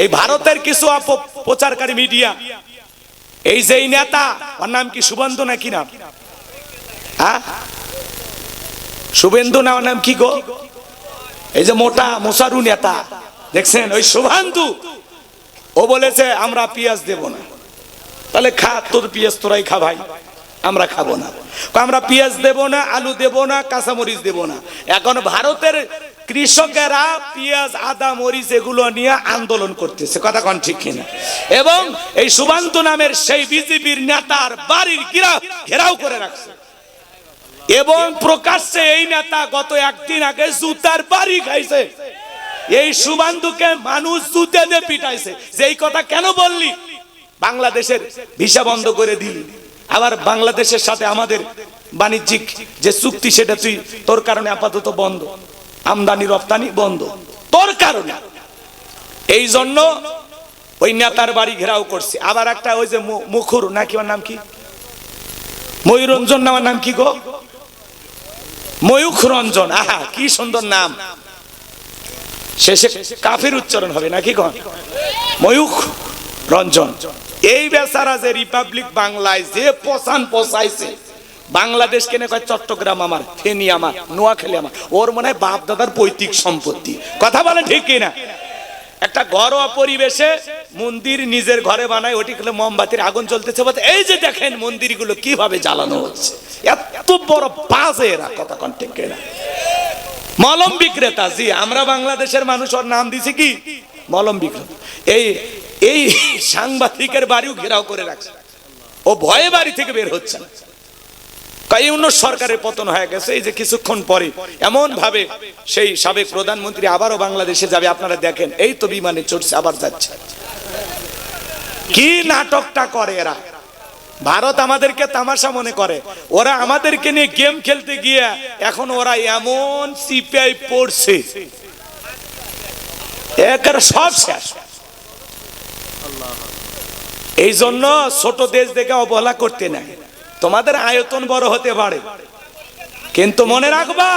এই ভারতের কিছু প্রচারকারী মিডিয়া, এই যে নেতা, ওর নাম কি শুভেন্দু নাকি নাম? হ্যাঁ, শুভেন্দু না, ওর নাম কি গো? এই যে মোটা মোসারু নেতা দেখছেন, ওই শুভেন্দু, ও বলেছে আমরা পেঁয়াজ দেব না। তাহলে খা, তোর পেঁয়াজ তোরাই খা ভাই, আমরা খাবো না। আমরা পেঁয়াজ দেব না, আলু দেব না, কাঁচামরিচ দেব না। এখন ভারতের কৃষকেরা পেঁয়াজ, আদা, মরিচ এগুলো নিয়ে আন্দোলন করতেছে, কথা কোন ঠিক কিনা? এবং এই শুভেন্দু নামের সেই বিজেপির নেতার বাড়ির ঘেরাও করে রাখছে, এবং প্রকাশ্যে এই নেতা গত একদিন আগে জুতার বাড়ি খাইছে। এই শুভেন্দুকে মানুষ জুতে দিয়ে পিটাইছে যে এই কথা কেন বললি, বাংলাদেশের ভিসা বন্ধ করে দিলি, আবার বাংলাদেশের সাথে আমাদের বাণিজ্যিক যে চুক্তি সেটা তুই, তোর কারণে আপাতত বন্ধ, আমদানি রপ্তানি বন্ধ তোর কারণে। এই জন্য ওই নেতার বাড়ি ঘেরাও করছে। আবার একটা ওই যে মুখুর নাকি, ওর নাম কি, ময়ূরঞ্জন নামের নাম কি গো, ময়ূখ রঞ্জন, আহা কি সুন্দর নাম, শেষে কাফির উচ্চারণ হবে নাকি গো, ময়ূখ রঞ্জন। এই বেচারা যে রিপাবলিক বাংলায় যে পোষান পোষাইছে, বাংলাদেশ কেনে কয় চট্টগ্রাম আমার, ফেনী আমার, নোয়াখালী আমার, ওর মনে হয় বাপ দাদার পৈতৃক সম্পত্তি, কথা বলে ঠিক কিনা? একটা ঘরোয়া পরিবেশে মন্দির নিজের ঘরে বানায়, ওটি গুলো মোমবাতির আগুন জ্বলতেছে, এই যে দেখেন মন্দিরগুলো কিভাবে জ্বালানো হচ্ছে, এত বড় বাজে এরা, কথা কোন ঠিক কিনা? মলম বিক্রেতা, জি আমরা বাংলাদেশের মানুষ ওর নাম দিছি কি মলম বিক্রেতা। এই সাংবাদিকের বাড়িও ঘেরাও করে রাখছে, ও ভয়ে বাড়ি থেকে বের হচ্ছে না। সরকারের পতন হয়ে গেছে, এই যে কিছুক্ষণ পরে এমন ভাবে সেই সাবেক প্রধানমন্ত্রী আবারও বাংলাদেশে যাবে, আপনারা দেখেন এই তো বিমানে চড়ছে আবার যাচ্ছে, কি নাটকটা করে এরা। ভারত আমাদেরকে তামাশা মনে করে, ওরা আমাদেরকে নিয়ে গেম খেলতে গিয়ে এখন ওরা এমন সিপিআই পড়ছে, সব শেষ। এই জন্য ছোট দেশ দেখে অবহেলা করতে নাই, তোমাদের আয়তন বড় হতে পারে, কিন্তু মনে রাখবা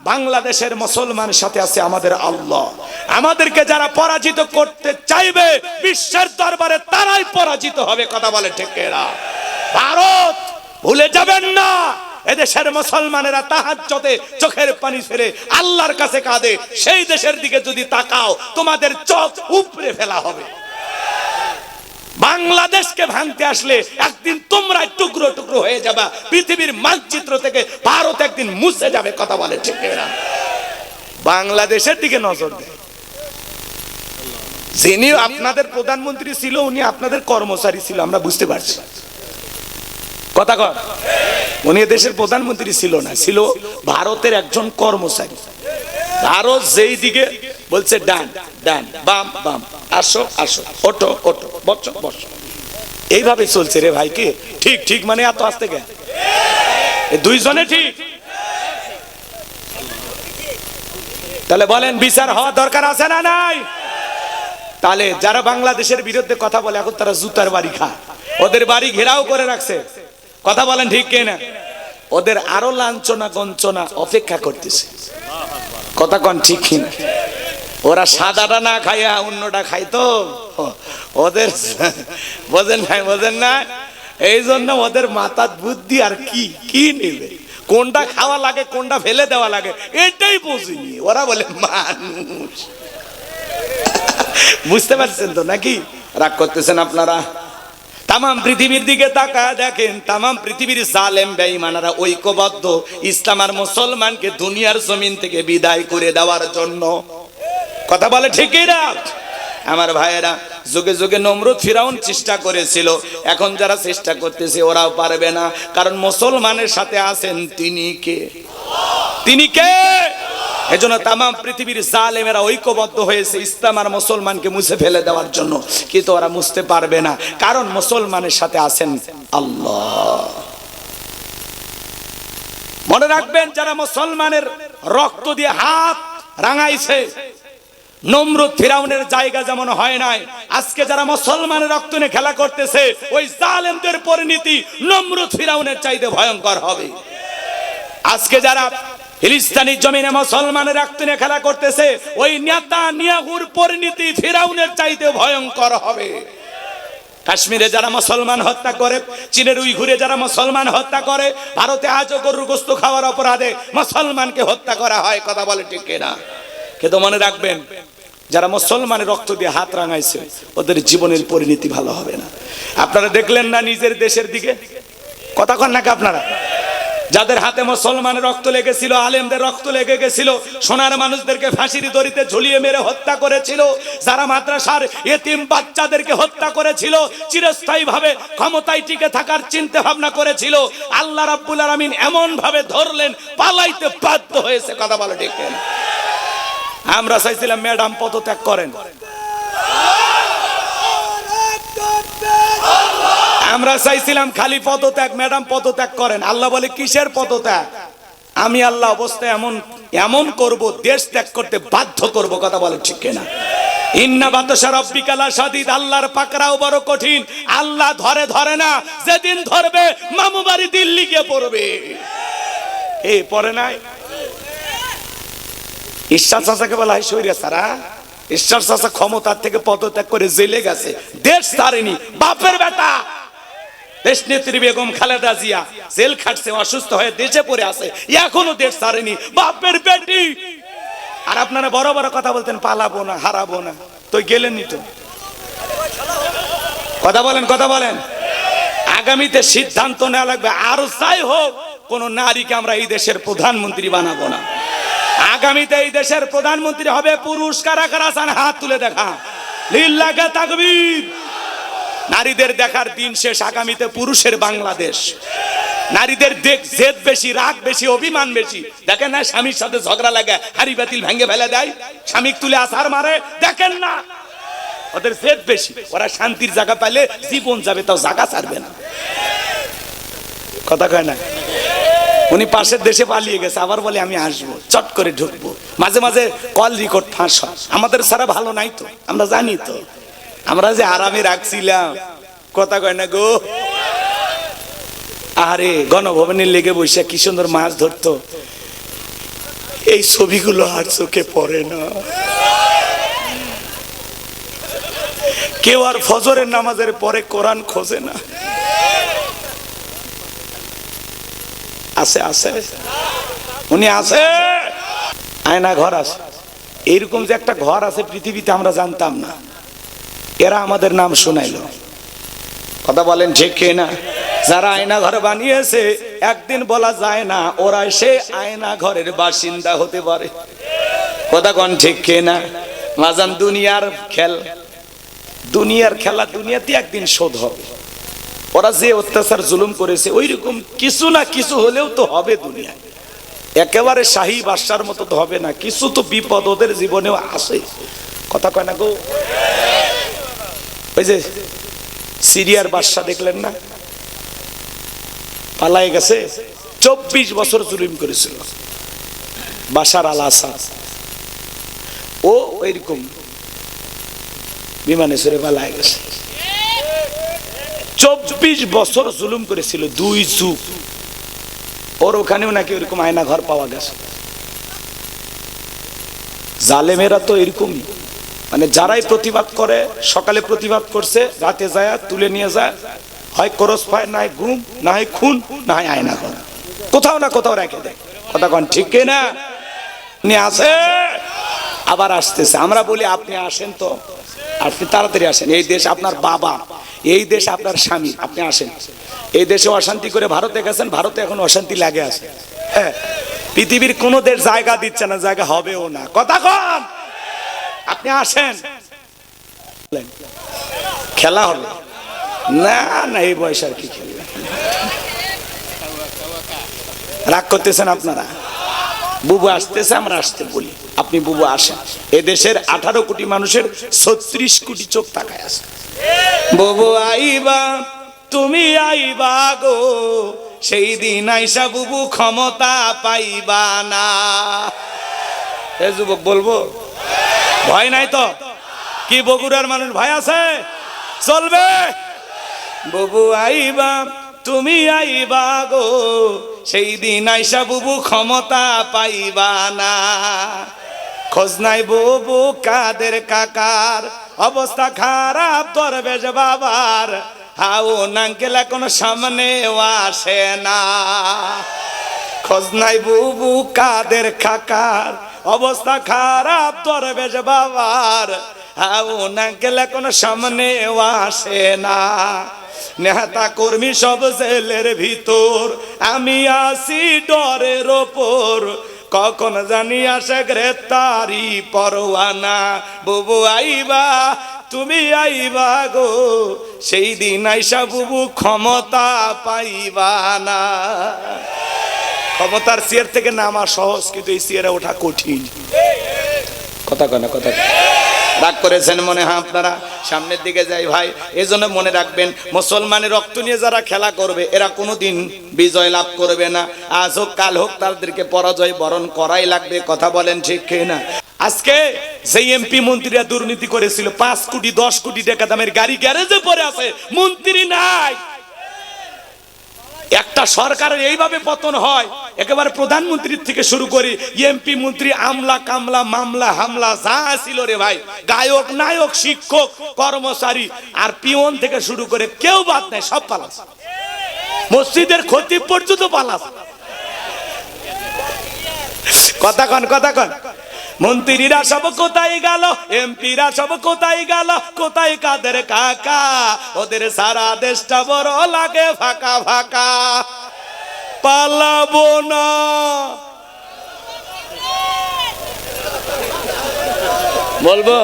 বাংলাদেশের মুসলমানের সাথে আছে আমাদের আল্লাহ। আমাদেরকে যারা পরাজিত করতে চাইবে বিশ্বের দরবারে তারাই পরাজিত হবে, কথা বলে ঠিক না? ভারত ভুলে যাবেন না, এদেশের মুসলমানেরা তাহাজ্জুদে চোখের পানি ফেলে আল্লাহর কাছে কাঁদে, সেই দেশের দিকে যদি তাকাও তোমাদের চোখ উপড়ে ফেলা হবে। বাংলাদেশকে ভাঙতে আসলে একদিন তোমরা টুকরো টুকরো হয়ে যাবা, পৃথিবীর মানচিত্র থেকে ভারত একদিন মুছে যাবে, কথা বলে ঠিক না? বাংলাদেশের দিকে নজর দেয়। যিনি আপনাদের প্রধানমন্ত্রী ছিল উনি আপনাদের কর্মচারী ছিল, আমরা বুঝতে পারছি, কথা কর, উনি দেশের প্রধানমন্ত্রী ছিল না, ছিল ভারতের একজন কর্মচারী। ভারত যেই দিকে বলছে ডান ডান, বাম বাম, আসো আসো, ওঠো ওঠো, বসো বসো, এইভাবে চলছে রে ভাই। কি ঠিক ঠিক মানে এত আসতে গে দুইজনে ঠিক? তাহলে বলেন বিচার হওয়া দরকার আছে না নাই? তাহলে যারা বাংলাদেশের বিরুদ্ধে কথা বলে এখন তারা জুতার বাড়ি খায়, ওদের বাড়ি ঘেরাও করে রাখছে, কথা বলেন ঠিক কিনা? ওদের আরো লাঞ্ছনা গঞ্চনা অপেক্ষা করতেছে, কথা কন ঠিক কিনা? ওরা সাদাটা না খাইয়া অন্যটা খাইতো, ওদের বোঝেন নাই, বোঝেন না? এই জন্য ওদের মাথার বুদ্ধি আর কি কি নেবে, কোনটা খাওয়া লাগে কোনটা ফেলে দেওয়া লাগে এটাই বুঝিনি। ওরা বলে মানুষ, বুঝতে পারছেন তো নাকি? রাগ করতেছেন আপনারা? তাম পৃথিবীর দিকে তাকায় দেখেন, তাম পৃথিবীর জালেম বেঈমানরা ঐক্যবদ্ধ ইসলাম আর মুসলমানকে দুনিয়ার জমিন থেকে বিদায় করে দেওয়ার জন্য, কথা বলে ঠিকই না? আমার ভাইয়েরা, যুগে যুগে নমরুদ ফিরাউন চেষ্টা করেছিল, এখন যারা চেষ্টা করতেছে ওরাও পারবে না, কারণ মুসলমানের সাথে আছেন তিনি কে? তিনি কে? এজন্য তাম পৃথিবীর জালেমেরা ঐক্যবদ্ধ হয়েছে ইসলাম আর মুসলমানকে মুছে ফেলে দেওয়ার জন্য, কিন্তু ওরা মুছতে পারবে না, কারণ মুসলমানের সাথে আছেন আল্লাহ। মনে রাখবেন, যারা মুসলমানের রক্ত দিয়ে হাত রাঙাইছে, নমরুদ ফিরাউনের জায়গা যেমন হয় নাই, আজকে যারা মুসলমানের রক্ত নিয়ে খেলা করতেছে ওই জালেমদের পরিণতি নমরুদ ফিরাউনের চাইতে ভয়ঙ্কর হবে। আজকে যারা ফিলিস্তিনি জমিনে মুসলমানের রক্ত নিয়ে খেলা করতেছে, ওই নেতানিয়াহুর পরিণতি ফিরাউনের চাইতে ভয়ঙ্কর হবে। কাশ্মীরে যারা মুসলমান হত্যা করে, চীনের উইঘুরে যারা মুসলমান হত্যা করে, ভারতে আজও গরুর গোশত খাওয়ার অপরাধে মুসলমানকে হত্যা করা হয়। কথা বলে ঠিক কিনা? কিন্তু মনে রাখবেন, যারা মুসলমানের রক্ত দিয়ে হাত রাঙাইছে ওদের জীবনের পরিণতি ভালো হবে না। আপনারা দেখলেন না নিজের দেশের দিকে? কথা কন নাকি আপনারা? যাদের হাতে মুসলমানের রক্ত লেগেছিল, আলেমদের রক্ত লেগে গেছিল, সোনার মানুষদেরকে ফাঁসির দড়িতে ঝুলিয়ে মেরে হত্যা করেছিল, যারা মাদ্রাসার এতিম বাচ্চাদেরকে হত্যা করেছিল, চিরস্থায়ী ভাবে ক্ষমতায় টিকে থাকার চিন্তা ভাবনা করেছিল, আল্লাহ রাব্বুল আলামিন এমন ভাবে ধরলেন পালাইতে বাধ্য হয়েছে। কথা বলে ঠিক কিনা? আমরা চাইছিলাম ম্যাডাম পদত্যাগ করেন, আমরা চাইছিলাম খালি পদত্যাগ, ম্যাডাম পদত্যাগ করেন। আল্লাহ বলে কিসের পদত্যাগ? আমি আল্লাহ অবস্থায় এমন এমন করব, দেশ ত্যাগ করতে বাধ্য করব। কথা বলে ঠিক কিনা? ইন্না বাতাসা রাব্বিকা লাশাদীদ, আল্লাহর পাকড়াও বড় কঠিন। আল্লাহ ধরে ধরে না, যেদিন ধরবে মামু বাড়ি দিল্লি গিয়ে পড়বে। এই পড়ে নাই? ঈশ্বর চাচাকে বলা হয় সৈরা সারা। ঈশ্বর চাচা ক্ষমতার থেকে পদত্যাগ করে জেলে গেছে, দেশ ছাড়েনি। বাপের বেটা দেশ নেত্রী বেগম খালেদা জিয়া জেল খাটছে, অসুস্থ হয়ে দেশে পড়ে আছে, এখনো দেশ ছাড়েনি। বাপের বেটি। আর আপনারা বড় বড় কথা বলতেন পালাবো না, হারাবো না, তো গেলেনই তো। কথা বলেন, কথা বলেন। আগামীতে সিদ্ধান্ত নেওয়া লাগবে, আর যাই হোক কোন নারীকে আমরা এই দেশের প্রধানমন্ত্রী বানাবো না। আগামীতে এই দেশের প্রধানমন্ত্রী হবে পুরুষ। কারা কারা আছেন হাত তুলে দেখা। লিল্লাহি তাকবীর। নারীদের দেখার দিন শেষ। আগামীতে পুরুষের বাংলাদেশ। নারীদের জেদ বেশি, রাগ বেশি, অভিমান বেশি। দেখেন না স্বামীর সাথে ঝগড়া লাগে হাড়ি বাতিল ভেঙে ফেলে দেয়, স্বামী তুলে আছাড় মারে। দেখেন না ওদের জেদ বেশি। ওরা শান্তির জায়গা পাইলে জীবন যাবে, তাও জায়গা ছাড়বে না। কথা কয় না? উনি পাশের দেশে পালিয়ে গেছে, আবার বলে আমি আসবো, চট করে ঢুকবো। মাঝে মাঝে কল রেকর্ড ফাঁস হয়। আমাদের সারা ভালো নাই তো, আমরা জানি তো। আমরা যে আরামে রাখছিলাম। কথা কয় না গো? আরে গণভবনের লেগে বসে কি সুন্দর মাছ ধরতো, এই ছবিগুলো আর চোখে পড়ে না। কেউ আর ফজরের নামাজের পরে কোরআন খোঁজে না। আছে আছে, উনি আছে। আয়না ঘর আছে, এইরকম যে একটা ঘর আছে পৃথিবীতে আমরা জানতাম না। এরা আমাদের নাম শোনাইলো। কথা বলেন ঠিক না? যারা আয়না ঘর বানিয়েছে, একদিন বলা যায় না ওরা সে আয়না ঘরের বাসিন্দা হতে পারে। কথা কন ঠিক না? মাজান দুনিয়ার খেলা দুনিয়াতে একদিন শোধ হবে। ওরা যে অত্যাচার জুলুম করেছে, ওই রকম কিছু না কিছু হলেও তো হবে দুনিয়ায়। একেবারে শাহী বাদশার মতো তো হবে না, কিছু তো বিপদ ওদের জীবনেও আসে। কথা কয় না গো? ওই যে সিরিয়ার বাদশা দেখলেন না, পালায়ে গেছে, 24 বছর জুলুম করেছিল বাশার আল আসাদ। ও ওইরকম বিমানে চড়ে পালায়ে গেছে। 24 বছর জুলুম করেছিল, 2 যুগ। ওর ওখানেও নাকি ওইরকম আয়না ঘর পাওয়া গেছে। জালেমেরা তো এরকমই, মানে যারাই প্রতিবাদ করে, সকালে প্রতিবাদ করছে, রাতে যায় তুলে নিয়ে যায়, হয় করস পায়, না হয় গুম, না হয় খুন, না হয় আয়না ঘর, কোথাও না কোথাও রেখে দেয়। কথা কন ঠিক না? উনি আসে, আবার আসতেছে। আমরা বলি আপনি আসেন তো, আপনি তাড়াতাড়ি আসেন। এই দেশ আপনার বাবা, এই দেশ আপনার স্বামী, আপনি আসেন। এই দেশে অশান্তি করে ভারতে গেছেন, ভারতে এখন অশান্তি লাগে আছে। হ্যাঁ, পৃথিবীর কোন দেশ জায়গা দিচ্ছে না, জায়গা হবেও না। কথা কন, আপনি আসেন। খেলা হবে না? না, এই বয়স আর কি খেলবে? রাগ করতেছেন আপনারা? বুবু আসতেছে, আমরা আসতে বলি, আপনি বুবু আসেন। এদেশের 18 কোটি মানুষের 36 কোটি চোখ তাকায় আছে। বুবু আইবা, তুমি আইবা গো, সেই দিন আইসা বুবু ক্ষমতা পাইবা না। এ যুবক বলবো, ভয় নাই তো? কি বগুড়ার মানুষ ভয় আছে? চলবে। বুবু আইবা, তুমি আইবা গো, সেই দিন আইসা বুবু ক্ষমতা পাইবা না। খোঁজ নাই বুবু কাদের কাকার, অবস্থা খারাপ দরবেশ বাবার, হাউন আঙ্কেল এখন সামনেও আসে না। খোঁজ নাই বুবু কাদের কাকার, অবস্থা খারাপ দরবেশ বাবার, হাউন আঙ্কেল এখন সামনেও আসে না। নেতা কর্মী সব জেলের ভিতর, আমি আসি ডরের ওপর, কখন জানি আসে গ্রেপ্তারি পরোয়ানা। বুবু আইবা, তুমি আইবা গো, সেই দিন আইসা বুবু ক্ষমতা পাইবা না। ক্ষমতার চেয়ার থেকে নামা সহজ, কিন্তু এই চেয়ারে ওঠা কঠিন। কথা কয় না, কথা রাগ করেছেন মনে হয় আপনারা? সামনের দিকে যাই ভাই। এই জন্য মনে রাখবেন, মুসলমানের রক্ত নিয়ে যারা খেলা করবে এরা কোনোদিন বিজয় লাভ করবে না। আজ হোক কাল হোক তাদেরকে পরাজয় বরণ করাই লাগবে। কথা বলেন ঠিক না? আজকে যে এমপি মন্ত্রীরা দুর্নীতি করেছিল, 5 কোটি 10 কোটি টাকা দামের গাড়ি গ্যারেজে পড়ে আছে, মন্ত্রী নাই। একটা সরকারের এইভাবে পতন হয়, একেবারে প্রধানমন্ত্রীর থেকে শুরু করে এমপি মন্ত্রী, আমলা কামলা মামলা হামলা যা ছিল রে ভাই, গায়ক নায়ক শিক্ষক কর্মচারী আর পিয়ন থেকে শুরু করে কেউ বাদ নাই, সব পালাস। মসজিদের খতিব পর্যন্ত পালাস। কথা কন, কথা কন। মন্ত্রীরা সব কোথায় গেল, এমপিরা সব কোথায় গেল, কোথায় কাদের কাকা, ওদের সারা দেশটা বড় লাগে ফাঁকা ফাঁকা। পালাবো না, বলবো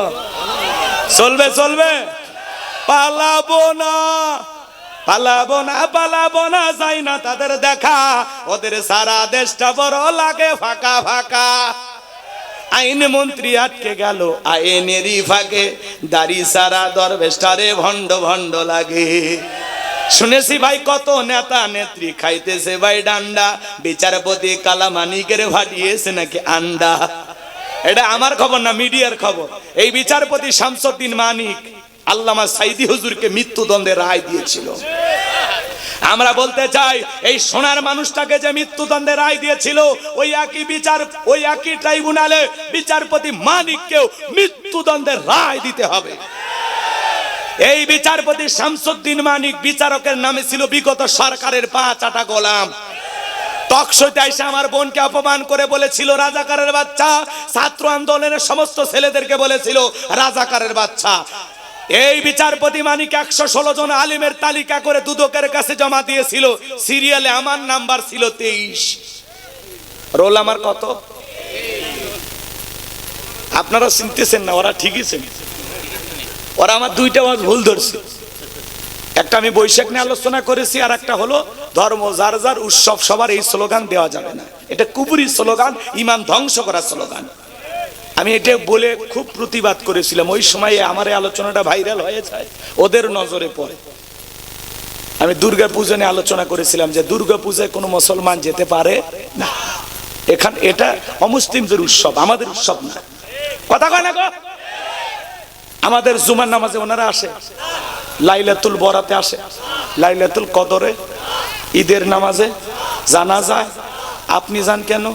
চলবে চলবে, পালাবো না, পালাবো না, পালাবো না, যাই না তাদের দেখা, ওদের সারা দেশটা বড় লাগে ফাঁকা ফাঁকা। আইন মন্ত্রী আটকে গেল আইনেরই ফাঁকে, দাড়ি সারা দরবেশটারে ভণ্ড ভণ্ড লাগে। শুনেছি ভাই কত নেতা নেত্রী খাইতেছে ভাই ডান্ডা, বিচারপতি কালামানিকের ভাটিয়েছে নাকি আন্ডা। এটা আমার খবর না, মিডিয়ার খবর। এই বিচারপতি শামসুদ্দিন মানিক আল্লামা সাইদি হুজুরকে মৃত্যুদণ্ডের রায় দিয়েছিল। আমরা বলতে চাই, এই সোনার মানুষটাকে যে মৃত্যুদণ্ডের রায় দিয়েছিল, ওই একই ট্রাইব্যুনালে বিচারপতি মানিককেও মৃত্যুদণ্ডের রায় দিতে হবে। এই বিচারপতি শামসুদ্দিন মানিক বিচারকের নামে ছিল বিগত সরকারের পা চাটা গোলাম। টকশোতে এসে আমার বোনকে অপমান করে বলেছিল রাজাকারের বাচ্চা, ছাত্র আন্দোলনের সমস্ত ছেলেদেরকে বলেছিল রাজাকারের বাচ্চা। এই বিচারপতি মানিক 116 জন আলিমের তালিকা করে দুদকের কাছে জমা দিয়েছিল। সিরিয়ালে আমার নাম্বার ছিল 23, রোল আমার কত? আপনারা চিনতেছেন না, ওরা ঠিকই চিনছে। ওরা আমার দুইটা ওয়াজ ভুল ধরছে। একটা আমি বৈশাখ নিয়ে আলোচনা করেছি, আর একটা হলো ধর্ম যার যার উৎসব সবার, এই স্লোগান দেওয়া যাবে না। এটা কুবুরি স্লোগান, ইমান ধ্বংস করার স্লোগান। আমি এটা বলে খুব প্রতিবাদ করেছিলাম। ওই সময়ে আমার এই আলোচনাটা ভাইরাল হয়ে যায়, ওদের নজরে পড়ে। আমি দুর্গা পূজা নিয়ে আলোচনা করেছিলাম যে দুর্গা পূজায় কোনো মুসলমান যেতে পারে না। এটা অমুসলিমদের উৎসব, আমাদের উৎসব না। কথা কয় না গো? আমাদের জুমার নামাজে ওনারা আসে, লাইলাতুল বরাতে আসে, লাইলাতুল কদরে, ঈদের নামাজে জানা যায়। আপনি যান কেন?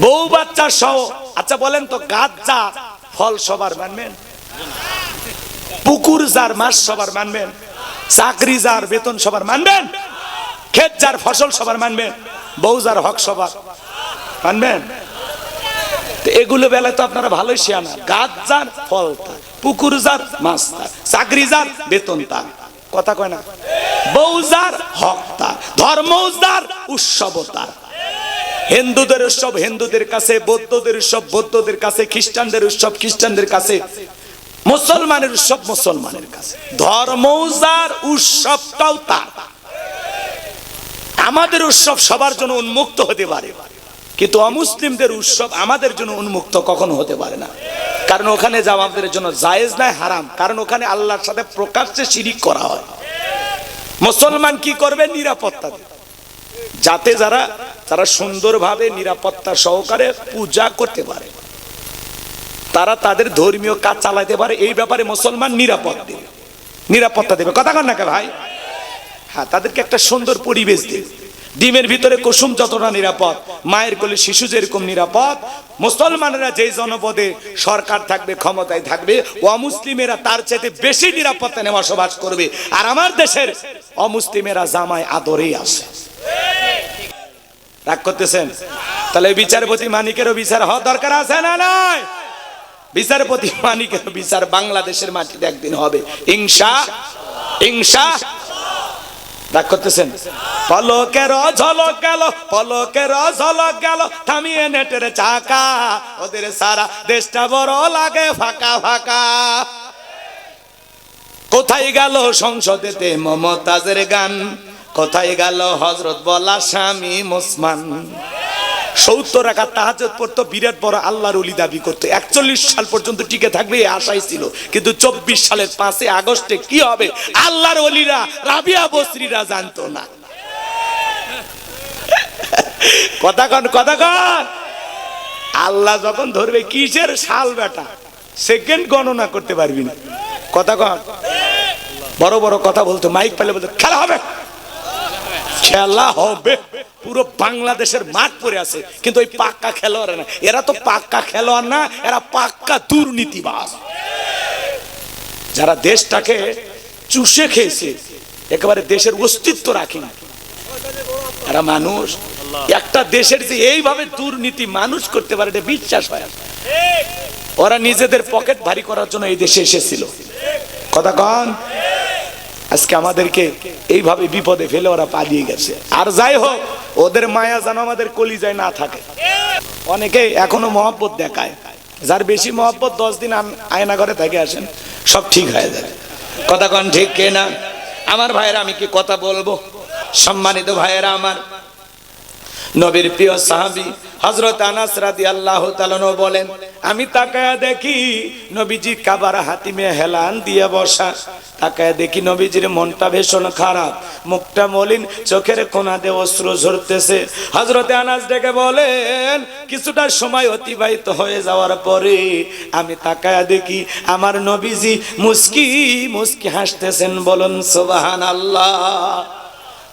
বউ বাচ্চা সহ। আচ্ছা বলেন তো, গাছ যা ফল সবার মানবেন? পুকুর যার মাছ সবার মানবেন? চাকরি যার বেতন সবার মানবেন? ক্ষেত যার ফসল সবার মানবেন? বউ যার হক সবার মানবেন? এগুলো বেলায় তো আপনারা ভালোই শিয়ানা। গাছ যার ফল তার, পুকুর যার মাছ তার, চাকরি যার বেতন তার। কথা কয় না? বউ যার হক তার, ধর্ম যার উৎসব তার। হিন্দুদের উৎসব হিন্দুদের কাছে, বৌদ্ধদের উৎসব বৌদ্ধদের কাছে, খ্রিস্টানদের উৎসব খ্রিস্টানদের কাছে, মুসলমানের উৎসব মুসলমানের কাছে। ধর্ম যার উৎসবটাও তার। আমাদের উৎসব সবার জন্য উন্মুক্ত হতে পারে, কিন্তু অমুসলিমদের উৎসব আমাদের জন্য উন্মুক্ত কখনো হতে পারে না। কারণ ওখানে যাওয়া আমাদের জন্য জায়েজ নয়, হারাম। কারণ ওখানে আল্লাহর সাথে প্রকাশ্যে শিরিক করা হয়। মুসলমান কি করবে? নিরাপত্তা দেবে, যাতে যারা সুন্দরভাবে নিরাপত্তা সহকারে পূজা করতে পারে। তারা তাদের ধর্মীয় কাজ চালাতে পারে, এই ব্যাপারে মুসলমান নিরাপত্তা দেবে। কথা কন না কে ভাই? হ্যাঁ, তাদেরকে একটা সুন্দর পরিবেশ দেবে। ডিমের ভিতরে কুসুম যতটা নিরাপদ, মায়ের কোলে শিশু যেরকম নিরাপদ, মুসলমানেরা যেই জনপদে সরকার থাকবে, ক্ষমতায় থাকবে, অমুসলিমেরা তার চাইতে বেশি নিরাপত্তা নিয়ে বসবাস করবে। আর আমার দেশের অমুসলিমেরা জামায় আদরেই আছে। রাগ করতেছেন? তাহলে বিচারপতি মানিকেরও বিচার হওয়া দরকার আছে না নাই? বিচারপতি মানিকেরও বিচার বাংলাদেশের মাটিতে একদিন হবে, ইনশাআল্লাহ। রাগ করতেছেন? পলকের ঝলক গেল, পলকের ঝলক গেল, থামিয়ে নেটের চাকা, ওদের সারা দেশটা বড় লাগে ফাঁকা ফাঁকা। কোথায় গেল সংসদেতে মমতাজের গান, কোথায় গেল হযরত বলা স্বামী মুসমান। 70 রাকাত তাহাজ্জুদ পড়তো, বিরাট বড় আল্লাহর ওলি দাবি করতো, 41 সাল পর্যন্ত টিকে থাকবে এই আশাই ছিল। কিন্তু 24 সালের 5 আগস্টে কি হবে আল্লাহর ওলিরা, রাবিয়া বসরিরা জানতো না। কথা কন। আল্লাহ যখন ধরবে, কিসের সাল বেটা, সেকেন্ড গণনা করতে পারবি না। কথা কন। বড় বড় কথা বলতো, মাইক পেলে বলতো খেলা হবে, খেলা হবে। পুরো বাংলাদেশের মাঠ পড়ে আছে, কিন্তু ওই পাক্কা খেলোয়াড় না। এরা তো পাক্কা খেলোয়াড় না, এরা পাক্কা দুর্নীতিবাজ, যারা দেশটাকে চুষে খেয়েছে, একেবারে দেশের অস্তিত্ব রাখেনি। এরা মানুষ, একটা দেশের যে এইভাবে দুর্নীতি মানুষ করতে পারে এটা বিশ্বাস হয়। ওরা নিজেদের পকেট ভারী করার জন্য এই দেশে এসেছিল। কথা কন। আজকে আমাদেরকে এইভাবে বিপদে ফেলে ওরা পালিয়ে গেছে। আর যাই হোক, ওদের মায়া যেন আমাদের কলিজায় না থাকে। অনেকে এখনো মহব্বত দেখায়, যার বেশি মহব্বত 10 দিন আয়না ঘরে থেকে আসেন, সব ঠিক হয়ে যাবে। কথা কন ঠিক কিনা? আমার ভাইয়েরা, আমি কি কথা বলবো? সম্মানিত ভাইয়েরা আমার, নবীর প্রিয় সাহাবী হযরত আনাস রাদিয়াল্লাহু তাআলা বলেন, আমি তাকায়া দেখি নবীজি কাবার হাতিমে হেলান দিয়ে বসা। তাকায়া দেখি নবীজির মনটা ভীষণ খারাপ, মুখটা মলিন, চোখের কোণা দিয়ে অশ্রু ঝরতেছে। হযরত আনাস ডেকে বলেন, কিছুটা সময় অতিবাহিত হয়ে যাওয়ার পরে আমি তাকায়া দেখি আমার নবীজি মুস্কি মুস্কি হাসতেছেন। বলুন সুবহানাল্লাহ।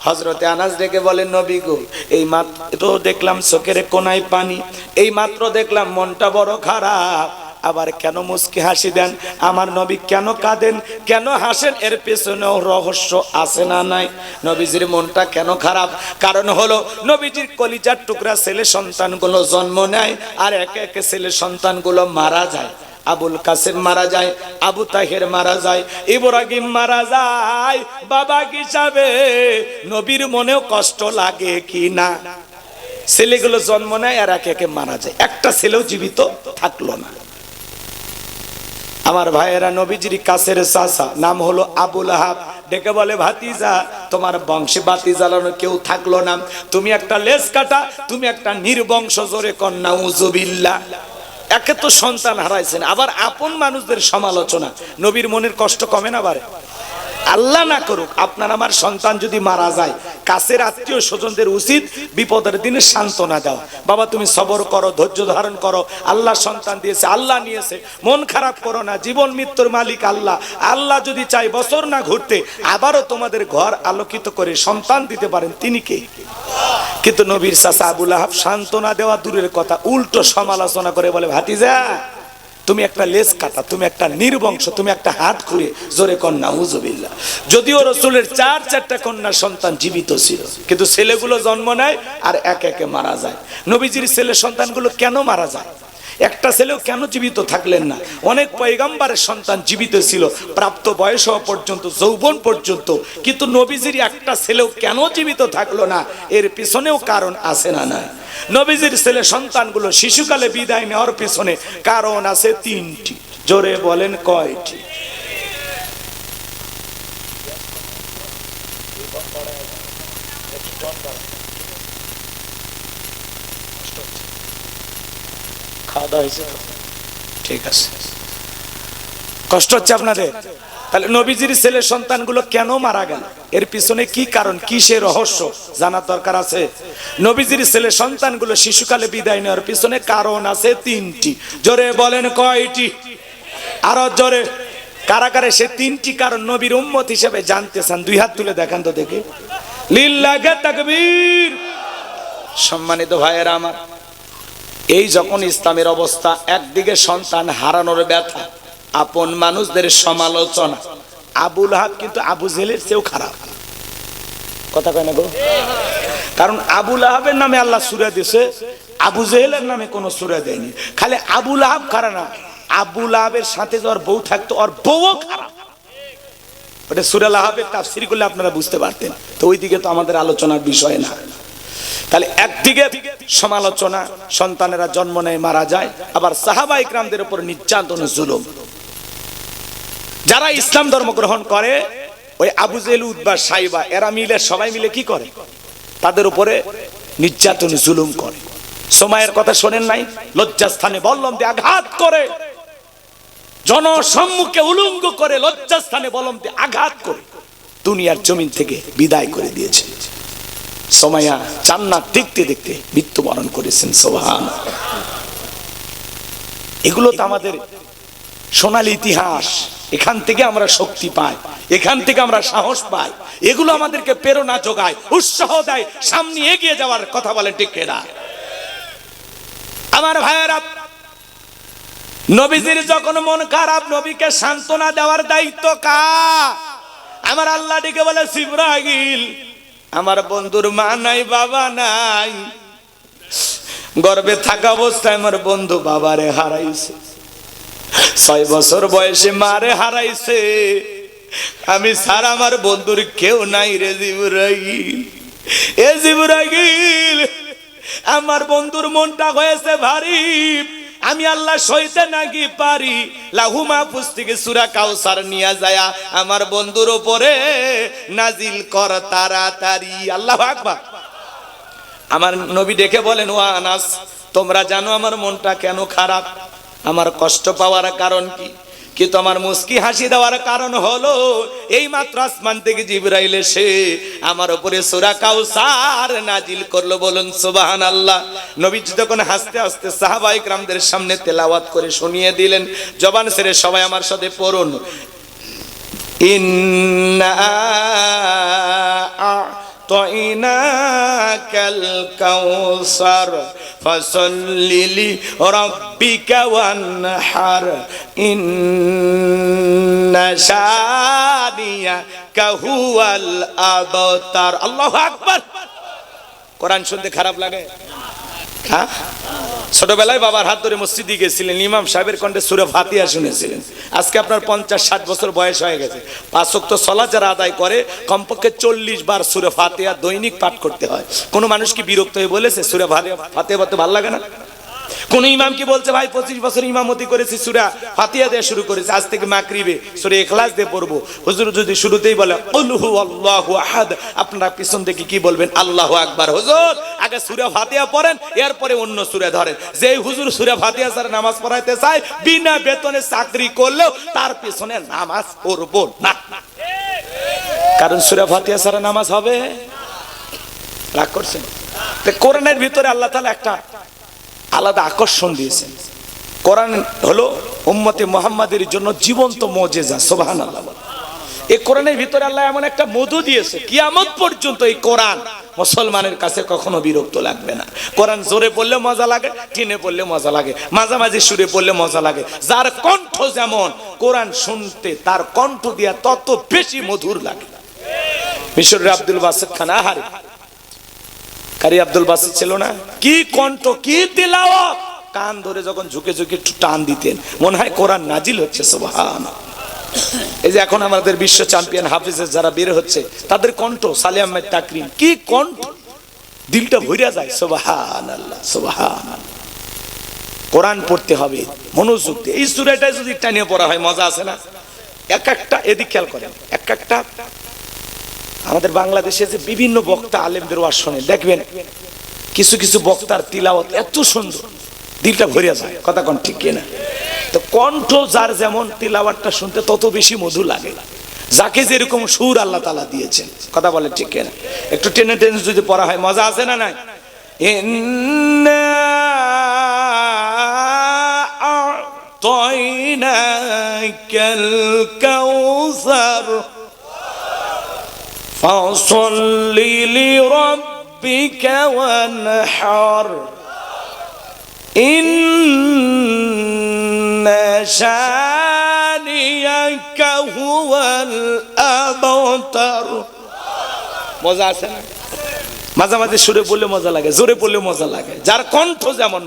হযরতে আনাস ডেকে বলেন, নবী গো, এই মাত্র দেখলাম চোখের কোনায় পানি, এই মাত্র দেখলাম মনটা বড় খারাপ, আবার কেন মুস্কি হাসি দেন? আমার নবী কেন কাঁদেন, কেন হাসেন? এর পেছনেও রহস্য আছে না নাই? নবীজির মনটা কেন খারাপ? কারণ হলো নবীজির কলিজার টুকরা ছেলে সন্তানগুলো জন্ম নেয়, আর একে একে ছেলে সন্তানগুলো মারা যায়। আবুল কাসেম মারা যায়, আবু তাহের মারা যায়, ইব্রাহিম মারা যায়। বাবা হিসাবে নবীর মনেও কষ্ট লাগে কি না? ছেলেগুলো জন্ম নেয় আর একে একে মারা যায়, একটা ছেলেও জীবিত থাকলো না। আমার ভাইয়েরা, নবীজির কাছের চাচা নাম হলো আবুল আহাব ডেকে বলে, ভাতিজা, তোমার বংশে বাতি জ্বালানো কেউ থাকলো না, তুমি একটা লেজ কাটা, তুমি একটা নির্বংশ। জোরে কন্যা উজুবিল্লাহ। একে তো সন্তান হারাইছেন, আবার আপন মানুষদের সমালোচনা। নবীর মনের কষ্ট কমে না? বারে আল্লাহ না করুক, আপনার আমার সন্তান যদি মারা যায়, কাছের আত্মীয় স্বজনদের উচিত বিপদের দিনে সান্ত্বনা দাও। বাবা, তুমি সবর করো, ধৈর্য ধারণ করো, আল্লাহ সন্তান দিয়েছে, আল্লাহ নিয়েছে, মন খারাপ করো না, জীবন মৃত্যুর মালিক আল্লাহ। আল্লাহ যদি চাই বছর না ঘুরতে আবারও তোমাদের ঘর আলোকিত করে সন্তান দিতে পারেন, তিনি কে? কিন্তু নবীর চাচা আবুল আহাব সান্ত্বনা দেওয়া দূরের কথা, উল্টো সমালোচনা করে বলে, ভাতিজা, তুমি একটা লেজ কাটা, তুমি একটা নির্বংশ, তুমি একটা হাত খুঁড়ে। জোরে কন্যা উজুবিল্লাহ। যদিও রাসূলের 4 কন্যা সন্তান জীবিত ছিল, কিন্তু ছেলেগুলো জন্ম নেয় আর একে একে মারা যায়। নবীজির ছেলে সন্তানগুলো কেন মারা যায়? একটা ছেলেও কেন জীবিত থাকলেন না? অনেক পয়গম্বরের সন্তান জীবিত ছিল প্রাপ্ত বয়স হওয়া পর্যন্ত, যৌবন পর্যন্ত, কিন্তু নবীজির একটা ছেলেও কেন জীবিত থাকলো না? এর পিছনেও কারণ আছে না নাই? নবীজির ছেলে সন্তানগুলো শিশুকালে বিদায় নেওয়ার পিছনে কারণ আছে 3টি। জোরে বলেন কয়টি? খাওয়া দাওয়া হয়েছে? ঠিক আছে, কষ্ট হচ্ছে আপনাদের? তাহলে নবীজির ছেলে সন্তানগুলো কেন মারা গেল? এর পিছনে কি কারণ, কি সে রহস্য জানার দরকার আছে। নবীজির ছেলে সন্তানগুলো শিশুকালে বিদায় নেওয়ার পিছনে কারণ আছে তিনটি। জোরে বলেন কয়টি? আরো জোরে। কারা কারা সে তিনটি কারণ নবীর উম্মত হিসেবে জানতে চান? দুই হাত তুলে দেখান তো দেখে। লিল্লাহি তাকবীর। সম্মানিত ভাইয়েরা আমার, এই যখন ইসলামের অবস্থা, একদিকে সন্তান হারানোর ব্যথা, আপন মানুষদের সমালোচনা। আবু লাহাব কিন্তু আবু জেহেলের চেয়েও খারাপ, কথা কয় না গো? কারণ আবু লাহাবের নামে আল্লাহ সূরা দিয়েছে, আবু জেহেলের নামে কোনো সূরা দেয়নি। খালি আবু লাহাব খারাপ না, আবু লাহাবের সাথে যে ওর বউ থাকতো, ওর বউও খারাপ। ওটা সূরা লাহাবের তাফসীর করলে আপনারা বুঝতে পারতেন। তো ওই দিকে তো আমাদের আলোচনার বিষয় না। তাহলে একদিকে সমালোচনা, সন্তানেরা জন্ম নেয় মারা যায়, আবার সাহাবা ইকরামদের উপর নির্যাতন জুলুম। যারা ইসলাম ধর্ম গ্রহণ করে, ওই আবু জেহেল, উতবা, সাইবা, এরা মিলে সবাই মিলে কি করে? তাদের উপরে নির্যাতন জুলুম করে। সময়ের কথা শোনেন নাই? লজ্জাস্থানে বল্লম দিয়ে আঘাত করে, জনসম্মুখে উলঙ্গ করে, লজ্জাস্থানে বল্লম দিয়ে আঘাত করে দুনিয়ার জমিন থেকে বিদায় করে দিয়েছে। সুমাইয়া জান্নাত দেখতে দেখতে মৃত্যুবরণ করেছেন। সুবহানাল্লাহ। এগুলো তো আমাদের সোনালী ইতিহাস। এখান থেকে আমরা শক্তি পাই, এখান থেকে আমরা সাহস পাই। এগুলো আমাদেরকে প্রেরণা যোগায়, উৎসাহ দেয় সামনে এগিয়ে যাওয়ার। কথা বলেন ঠিক কিনা? আমার ভাইয়েরা, নবীজির যখন মন খারাপ, নবীকে সান্ত্বনা দেওয়ার দায়িত্ব কার? আমার আল্লাহ ডেকে বলে, জিবরাইল, আমার বন্ধুর মা নাই, বাবা নাই, গর্ভে থাকা অবস্থায় আমার বন্ধু বাবারে হারাইছে, 6 বছর বয়সে মারে হারাইছে, আমি ছাড়া আমার বন্ধুর কেউ নাই রে জিবরাইল। এ জিবরাইল, আমার বন্ধুর মনটা হয়েছে ভারী, আমি আল্লাহ সইতে নাকি পারি, লাহু মাহফুজ থেকে সূরা কাউসার নিয়ে যায় আমার বন্ধুর উপরে নাজিল কর তাড়াতাড়ি। আল্লাহু আকবার। আমার নবী ডেকে বলেন, ও আনাস, তোমরা জানো আমার মনটা কেন খারাপ, আমার কষ্ট পাওয়ার কারণ কি? কিন্তু আমার মুস্কি হাসি দেওয়ার কারণ হলো, এই মাত্র আসমান থেকে জিবরাইল এসে আমার উপরে সূরা কাউসার নাজিল করলো। বলুন সুবহানাল্লাহ। নবীজি যখন হাসতে হাসতে সাহাবায়ে কিরামদের সামনে তেলাওয়াত করে শুনিয়ে দিলেন, জবান ছেড়ে সবাই আমার সাথে পড়ুন, ইন্না আ'তাইনাকাল কাউসার ফাসাল্লি লিরাব্বিকা ওয়ানহার ইন্না শানিয়াকা হুয়াল আবতার। আল্লাহু আকবার। কোরআন শুনতে খারাপ লাগে? হ্যাঁ, ছোটবেলায় বাবার হাত ধরে মসজিদে গেছিলেন, ইমাম সাহেবের কণ্ঠে সূরা ফাতিহা শুনেছিলেন। আজকে আপনার 50-60 বছর বয়স হয়ে গেছে, 5 ওয়াক্ত সালাত যারা আদায় করে, কমপক্ষে 40 বার সূরা ফাতিহা দৈনিক পাঠ করতে হয়। কোন মানুষ কি বিরক্ত হয়ে বলেছে সূরা ফাতিহা পড়তে ভালো লাগে না? কোন ইমাম কি বলছে, ভাই 25 বছর ইমামতি করেছি, সূরা ফাতিহা দিয়ে শুরু করেছি, আজ থেকে মাগরিবে সূরা ইখলাস দিয়ে পড়বো। হুজুর যদি শুরুতেই বলে কুল হুয়াল্লাহু আহাদ, আপনারা পিছন থেকে কি বলবেন? আল্লাহু আকবার। হুজুর আগে সূরা ফাতিহা পড়েন, এরপরে অন্য সূরা ধরেন। যেই হুজুর সূরা ফাতিহা ছাড়া নামাজ পড়াইতে চায়, বিনা বেতনে চাকরি করলেও তার পিছনে নামাজ পড়বো না, কারণ সূরা ফাতিহা ছাড়া নামাজ হবে? রাগ করছেন? কোরআনের ভিতরে আল্লাহ তাআলা একটা আলাদা আকর্ষণ দিয়েছেন। কোরআন হলো উম্মতে মুহাম্মাদের জন্য জীবন্ত মুজিজা। সুবহানাল্লাহ। এই কোরআনের ভিতরে আল্লাহ এমন একটা মধু দিয়েছে, কিয়ামত পর্যন্ত এই কোরআন মুসলমানের কাছে কখনো বিরক্ত লাগবে না। কোরআন জোরে পড়লে মজা লাগে, টিনে পড়লে মজা লাগে, মাঝামাঝি সুরে পড়লে মজা লাগে। যার কণ্ঠ যেমন, কোরআন শুনতে তার কণ্ঠ দিয়া তত বেশি মধুর লাগে। মিশরের আব্দুল বাসিত খান, আহারে কারি আব্দুল বাসিত ছিল না? কি কণ্ঠ, কি তিলাওয়াত! কান ধরে যখন ঝুঁকে ঝুঁকে একটু টান দিতেন, মনে হয় কোরআন নাজিল হচ্ছে। সুবহানাল্লাহ। এই যে এখন আমাদের বিশ্ব চ্যাম্পিয়ন হাফিজের যারা বের হচ্ছে, তাদের কণ্ঠ, সালে আহমেদ তাকরিম, কি কণ্ঠ, দিলটা ভরে যায়। সুবহানাল্লাহ, সুবহানাল্লাহ। কোরআন পড়তে হবে মনোযোগ দিয়ে। এই সূরাটা যদি টানিয়ে পড়া হয়, মজা আছে না? এক একটা, এদিক খেয়াল করেন, এক একটা আমাদের বাংলাদেশে যে বিভিন্ন বক্তা আলেমদের ওয়াজ শুনে, দেখবেন কিছু কিছু বক্তার তিলাওয়াত এত সুন্দর, দিলটা ভরে যায়। কথা কোন ঠিক কিনা? তো কণ্ঠ যার যেমন, তিলাওয়াতটা শুনতে তত বেশি মধুর লাগে। যাকে যেরকম সুর আল্লাহ তাআলা দিয়েছেন। কথা বলে ঠিক কিনা? একটু টেনে টেনে যদি পড়া হয় মজা আছে না নাই? ইন্না আ'তাইনাকাল কাউসার ফাসাল্লি লিরাব্বিকা ওয়ানহার ইন্না শানিয়াকা হুয়াল আবতার। মজা আছে না? মাঝে মাঝে সুরে বললে মজা লাগে, জোরে বললে মজা লাগে, যার কণ্ঠ যেমন।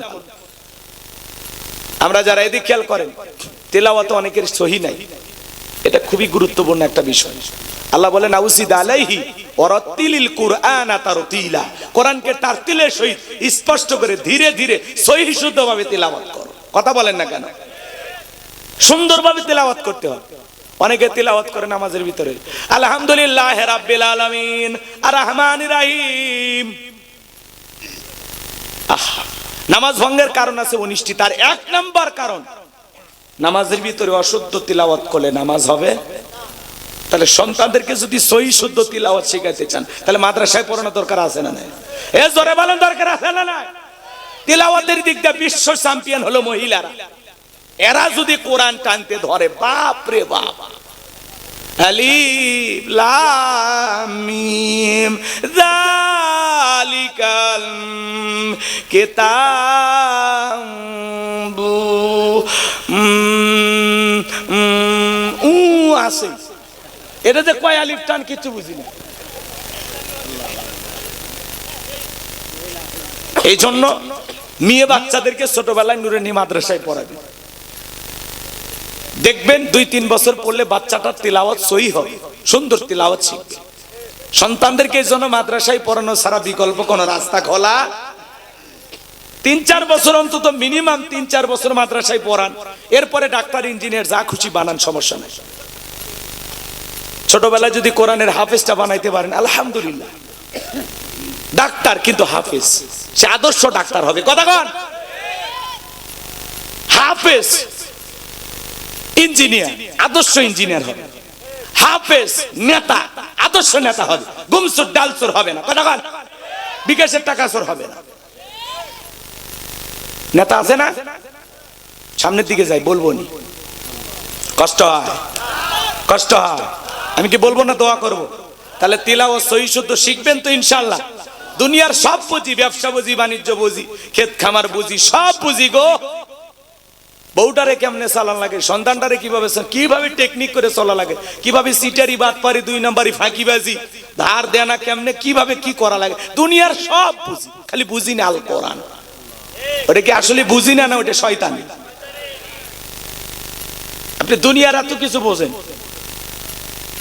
আমরা যারা এদিক খেয়াল করেন, তেলাওয়াত অনেকের সহি নাই, এটা খুবই গুরুত্বপূর্ণ একটা বিষয়। আল্লাহ বলেন আউসিদ আলাইহি ওয়ারাতিলিল কুরআনা তারতিলা, কোরআনকে তারতিলের সহিত স্পষ্ট করে ধীরে ধীরে সহি শুদ্ধভাবে তেলাওয়াত করো। কথা বলেন না কেন? সুন্দরভাবে তেলাওয়াত করতে হবে। অনেকে তেলাওয়াত করে নামাজের ভিতরে আলহামদুলিল্লাহ রাব্বিল আলামিন আর রহমানির রহিম। নামাজ ভঙ্গের কারণ আছে 19টি, তার 1 নাম্বার কারণ নামাজের ভিতরে অশুদ্ধ তিলাওয়াত করলে নামাজ হবে। তাহলে সন্তানদেরকে যদি সহি শুদ্ধ তিলাওয়াত শেখাতে চান তাহলে মাদ্রাসায় পড়ানো দরকার আছে না নাই? এ জোরে বলেন দরকার আছে না নাই? তিলাওয়াতের দিক দিয়ে বিশ্ব চ্যাম্পিয়ন হলো মহিলারা। এরা যদি কোরআন টানতে ধরে, বাপ রে বাপ। আলিফ লাম মিম যালিকাল কিতাবু আছে, এটা যে কয় আলিফ টান কিছু বুঝি না। এই জন্য মেয়ে বাচ্চাদেরকে ছোটবেলায় নুরানি মাদ্রাসায় পড়াবে। দেখবেন 2-3 বছর পড়লে বাচ্চাটার তিলাওয়াত সহি হবে, সুন্দর তিলাওয়াত শিখবে। সন্তানদেরকে এই জন্য মাদ্রাসায় পড়ানো ছাড়া বিকল্প কোনো রাস্তা খোলা। 3-4 বছর অন্তত মিনিমাম 3-4 বছর মাদ্রাসায় পড়ান, এরপরে ডাক্তার ইঞ্জিনিয়ার যা খুশি বানান, সমস্যা নাই। ছোটবেলায় যদি কোরআনের হাফেজটা বানাইতে পারেন আলহামদুলিল্লাহ। ডাক্তার কিন্তু হাফেজ, সে আদর্শ ডাক্তার হবে। কথা কন? হাফেজ ইঞ্জিনিয়ার, আদর্শ ইঞ্জিনিয়ার হবে। হাফেজ নেতা, আদর্শ নেতা হবে। গুমসুর ডালসুর হবে না। কথা কন? বিকাশের টাকা চোর হবে না। নেতা আছে না? সামনের দিকে যাই, বলবো নি, কষ্ট হয়, কষ্ট হয়। আমি কি বলবো না দোয়া করব? তাহলে তিলাওয়াত সহি শুদ্ধ শিখবেন তো ইনশাআল্লাহ। দুনিয়ার সব বুঝি, ব্যবসা বুঝি, বাণিজ্য বুঝি, ক্ষেত খামার বুঝি, সব বুঝি গো। বউটারে কেমনে চালান লাগে, সন্তানটারে কিভাবে টেকনিক করে চলা লাগে, কিভাবে সিটারি বাটপারি 2 নাম্বারি ফাঁকিবাজি ধার দেনা কেমনে কিভাবে কি করা লাগে, দুনিয়ার সব বুঝি, খালি বুঝি না আল কোরআন। ওটা কি আসলে বুঝি না, না ওটা শয়তানি? আপনি দুনিয়ার এত কিছু বোঝেন,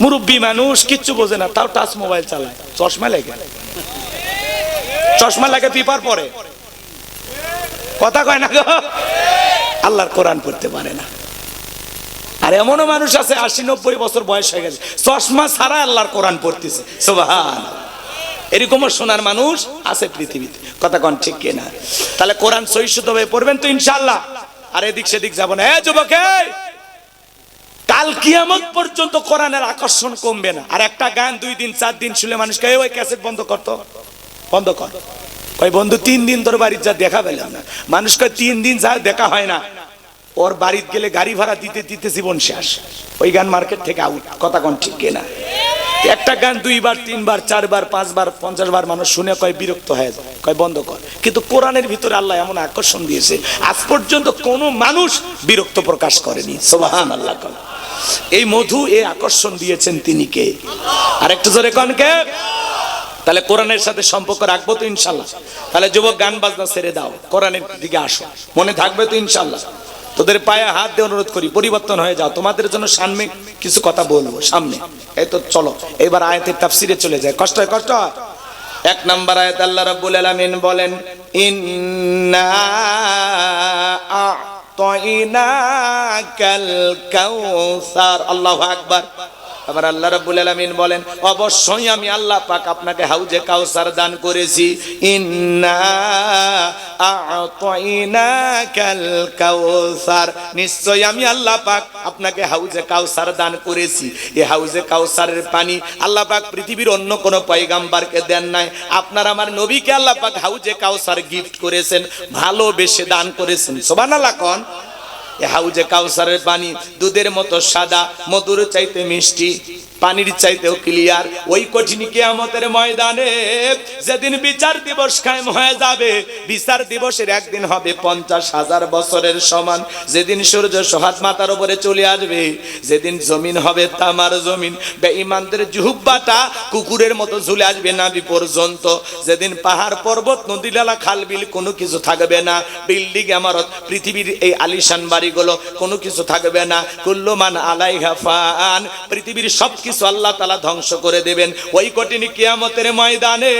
মুরব্বী মানুষ কিচ্ছু বোঝে না, তাও টাচ মোবাইল চালায়, চশমা লাগে, চশমা লাগে, পেপার পড়ে। কথা কয় না গো? আল্লাহর কোরআন পড়তে পারে না। আর এমনও মানুষ আছে 80-90 বছর বয়স হয়ে গেছে, চশমা ছাড়া আল্লাহর কোরআন পড়তেছে। সুবহানাল্লাহ। এরকমও শোনার মানুষ আছে পৃথিবীতে। কথা কন ঠিক কিনা? তাহলে কোরআন সহি শুদ্ধভাবে পড়বেন তো ইনশাআল্লাহ। আর এদিক সেদিক যাব না। এ যুবক, কাল কিয়ামত পর্যন্ত কোরআনের আকর্ষণ কমবে না। আর একটা গান 2 দিন 4 দিন শুনলে মানুষকে ওই ক্যাসেট বন্ধ করতো, বন্ধ কর। কই বন্ধু 3 দিন তোর বাড়ির যা দেখা পেলাম না। মানুষ কয় 3 দিন যা দেখা হয় না, ওর বাড়িতে গেলে গাড়ি ভাড়া দিতে দিতে জীবন শেষ। ওই গান মার্কেট থেকে আউট। কথা কোন ঠিক কিনা? একটা গান 2 বার 3 বার 4 বার 5 বার 50 বার মানুষ শুনে কয় বিরক্ত হয়ে যায়, কয় বন্ধ কর। কিন্তু কোরআনের ভিতরে আল্লাহ এমন আকর্ষণ দিয়েছে, আজ পর্যন্ত কোনো মানুষ বিরক্ত প্রকাশ করেনি। সুবহানাল্লাহ। এই মধু, এই আকর্ষণ দিয়েছেন তিনি কে? আর একটু জোরে কোন কে? তাহলে কোরআনের সাথে সম্পর্ক রাখবো তো ইনশাআল্লাহ। তাহলে যুবক গান বাজনা ছেড়ে দাও, কোরআনের দিকে আসো, মনে থাকবে তো ইনশাআল্লাহ। তোদের পায়ে হাত দিয়ে অনুরোধ করি, পরিবর্তন হয়ে যাও। তোমাদের জন্য সামনে কিছু কথা বলবো, সামনে। এই তো চলো এবার আয়াতের তাফসিরে চলে যায়। কষ্ট হয়, কষ্ট হয়। 1 নাম্বার আয়াত আল্লাহ রাব্বুল আলামিন বলেন, ইন্না আ'তাইনাকাল কাউসার। আল্লাহু আকবার। আবার আল্লাহ রাব্বুল আলামিন বলেন, অবশ্যই আমি আল্লাহ পাক আপনাকে হাউজে কাউসার দান করেছি। ইন্না আ'তাইনাকাল কাউসার, নিশ্চয় আমি আল্লাহ পাক আপনাকে হাউজে কাউসার দান করেছি। এই হাউজে কাউসারের পানি আল্লাহ পাক পৃথিবীর অন্য কোনো পয়গাম্বরকে দেন নাই। আপনার আমার নবীকে আল্লাহ পাক হাউজে কাউসার গিফট করেছেন, ভালোবেসে দান করেছেন। সুবহানাল্লাহ কোন। এই হাউজে কাউসারের পানি দুধের মতো সাদা, মধুর চাইতে মিষ্টি, পানির চাইতেও ক্লিয়ার। ওই কঠিন কিয়ামতের ময়দানে যেদিন বিচার দিবস কায়েম হয়ে যাবে, বিচার দিবসের একদিন হবে 50,000 বছরের সমান। যেদিন সূর্য সোহাত মাথার উপরে চলে আসবে, যেদিন জমিন হবে তামার জমিন, বেঈমানদের জুহুব্বাটা কুকুরের মতো ঝুলে আসবে নাভি পর্যন্ত। যেদিন পাহাড় পর্বত নদী নালা খাল বিল কোনো কিছু থাকবে না, বিল্ডিং ইমারত পৃথিবীর এই আলিশান বাড়িগুলো কোনো কিছু থাকবে না। কুল্লু মান আলাইহা ফান, পৃথিবীর সব কিছু আল্লাহ তাআলা ধ্বংস করে দেবেন। ওই কঠিন কিয়ামতের ময়দানে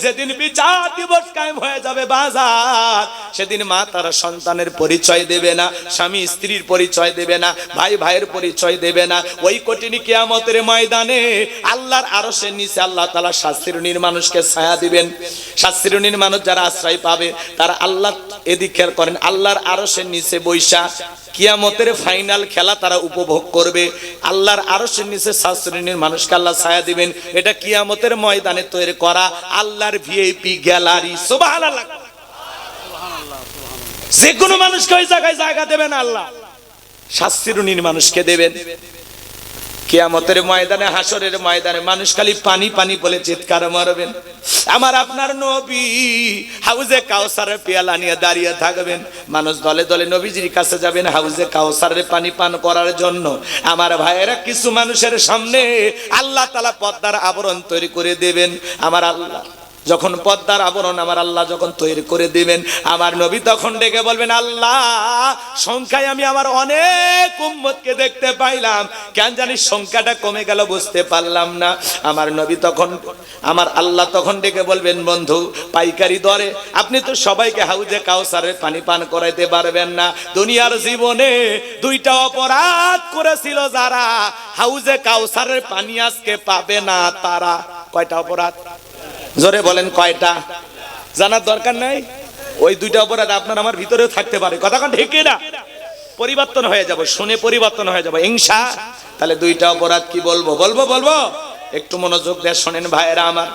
যেদিন বিচার দিবস কায়েম হয়ে যাবে বাজার, সেদিন মা তার সন্তানের পরিচয় দেবে না, স্বামী স্ত্রীর পরিচয় দেবে না, ভাই ভাইয়ের পরিচয় দেবে না। ওই কঠিন কিয়ামতের ময়দানে আল্লাহর আরশের নিচে আল্লাহ তাআলা শাস্তিরুণীর মানুষকে ছায়া দিবেন। শাস্তিরুণীর মানুষ যারা আশ্রয় পাবে তারা আল্লাহ, এদিক খেয়াল করেন, আল্লাহর আরশের নিচে বৈশা কিয়ামতের ফাইনাল খেলা তারা উপভোগ করবে। আল্লাহর আরশের নিচে শাস্ত্রীর মানুষকে আল্লাহ ছায়া দিবেন। এটা কিয়ামতের ময়দানে তৈরি করা আল্লাহর ভিআইপি গ্যালারি। সুবহানাল্লাহ। যে কোনো মানুষকে ওই জায়গায় জায়গা দেবেন আল্লাহ, শাস্ত্রীর মানুষকে দেবেন। কিয়ামতের ময়দানে, হাসরের ময়দানে মানুষ খালি পানি পানি বলে চিৎকার মারবেন। আমার আপনার নবী হাউজে কাউসারের পেয়ালা নিয়ে দাঁড়িয়ে থাকবেন। মানুষ দলে দলে নবীজির কাছে যাবেন হাউজে কাউসারের পানি পান করার জন্য। আমার ভাইয়েরা, কিছু মানুষের সামনে আল্লাহ তাআলা পর্দার আবরণ তৈরি করে দেবেন। আমার আল্লাহ যখন পর্দার আবরণ আমার আল্লাহ যখন তৈরি করে দিবেন, আমার নবী তখন ডেকে বলবেন, আল্লাহ সংখ্যায় আমি আমার অনেক উম্মতকে দেখতে পাইলাম, কেন জানি সংখ্যাটা কমে গেল, বুঝতে পারলাম না। আমার নবী তখন, আমার আল্লাহ তখন ডেকে বলবেন, বন্ধু পাইকারি দরে আপনি তো সবাইকে হাউজে কাউসারের পানি পান করাইতে পারবেন না। দুনিয়ার জীবনে দুইটা অপরাধ করেছিল যারা, হাউজে কাউসারের পানি আজকে পাবে না তারা। কয়টা অপরাধ? জোরে বলেন কয়টা? জানার দরকার নাই। ওই দুইটা অপরাধ আপনার আমার ভিতরেও থাকতে পারে, কথা কোন ঠিক না? পরিবর্তন হয়ে যাব, শুনে পরিবর্তন হয়ে যাব ইনশা। তাহলে দুইটা অপরাধ কি বলবো? বলবো একটু মনোযোগ দিয়ে শোনেন ভাইয়েরা আমার।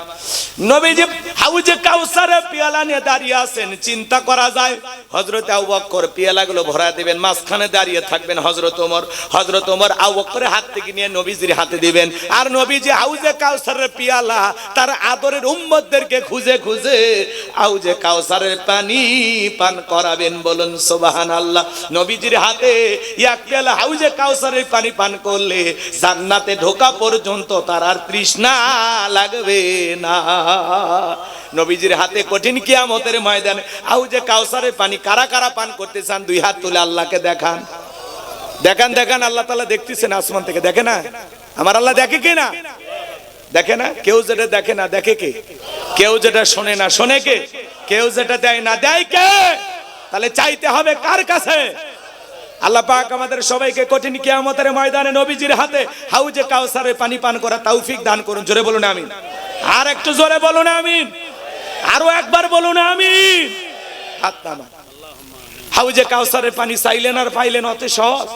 নবীজি হাউজে কাউসারের পেয়ালা নিয়ে দাঁড়িয়ে আছেন। চিন্তা করা যায়, হযরত আবু বকর পেয়ালাগুলো ভরা দিবেন, মাঝখানে দাঁড়িয়ে থাকবেন হযরত ওমর। হযরত ওমর আবু বকরের হাত থেকে নিয়ে নবীজির হাতে দিবেন। আর নবীজি হাউজে কাউসারের পেয়ালা তার আদরের উম্মতদেরকে খুঁজে খুঁজে হাউজে কাউসারের পানি পান করাবেন। বলুন সুবহানাল্লাহ। নবীজির হাতে এক পেয়ালা হাউজে কাউসারের পানি পান করলে জান্নাতে ঢোকা পর্যন্ত তার আর তৃষ্ণা লাগবে না। নবীজির হাতে কঠিন কিয়ামতের ময়দানে হাউজে কাউসারের পানি কারা কারা পান করতে চান? দুই হাত তুলে আল্লাহকে দেখান, দেখান, দেখান। আল্লাহ তাআলা দেখতেছেন আসমান থেকে, দেখে না? আমার আল্লাহ দেখে কি না? দেখে না? কেউ যেটা দেখে না দেখে কে? কেউ যেটা শোনে না শোনে কে? কেউ যেটা দেয় না দেয় কে? তাহলে চাইতে হবে কার কাছে? আল্লাহ পাক আমাদের সবাইকে কঠিন কিয়ামতের ময়দানে নবীজির হাতে হাউজে কাউসারের পানি পান করা তৌফিক দান করুন। জোরে বলুন আমিন। আর একটু জোরে বলুন আমিন। আরো একবার বলুন আমিন। হাত নামান। হাউজে কাউসারের পানি চাইলেন আর পাইলেন অতি সহজ।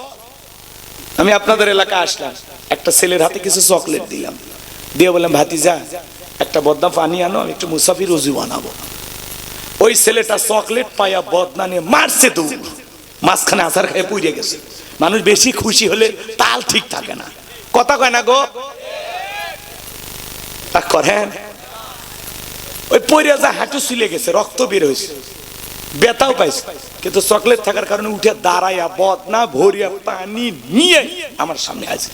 আমি আপনাদের এলাকায় আসলাম, একটা ছেলের হাতে কিছু চকলেট দিলাম, দিয়ে বললাম, ভাতিজা একটা বদনা পানি আনো, আমি একটু মুসাফির ওযু বানাবো। ওই ছেলেটা চকলেট পায়া বদনা নিয়ে মারছে দৌড়, মাঝখানে আছাড় খেয়ে পুড়ে গেছে। মানুষ বেশি খুশি হলে তাল ঠিক থাকে না, কথা কয় না গো? তা করেন ওই পড়ে যা হাঁটু ছিলে গেছে, রক্ত বের হয়েছে, ব্যথাও পাইছে, কিন্তু চকলেট থাকার কারণে উঠে দাঁড়াইয়া বদনা ভরিয়া পানি নিয়ে আমার সামনে আছে।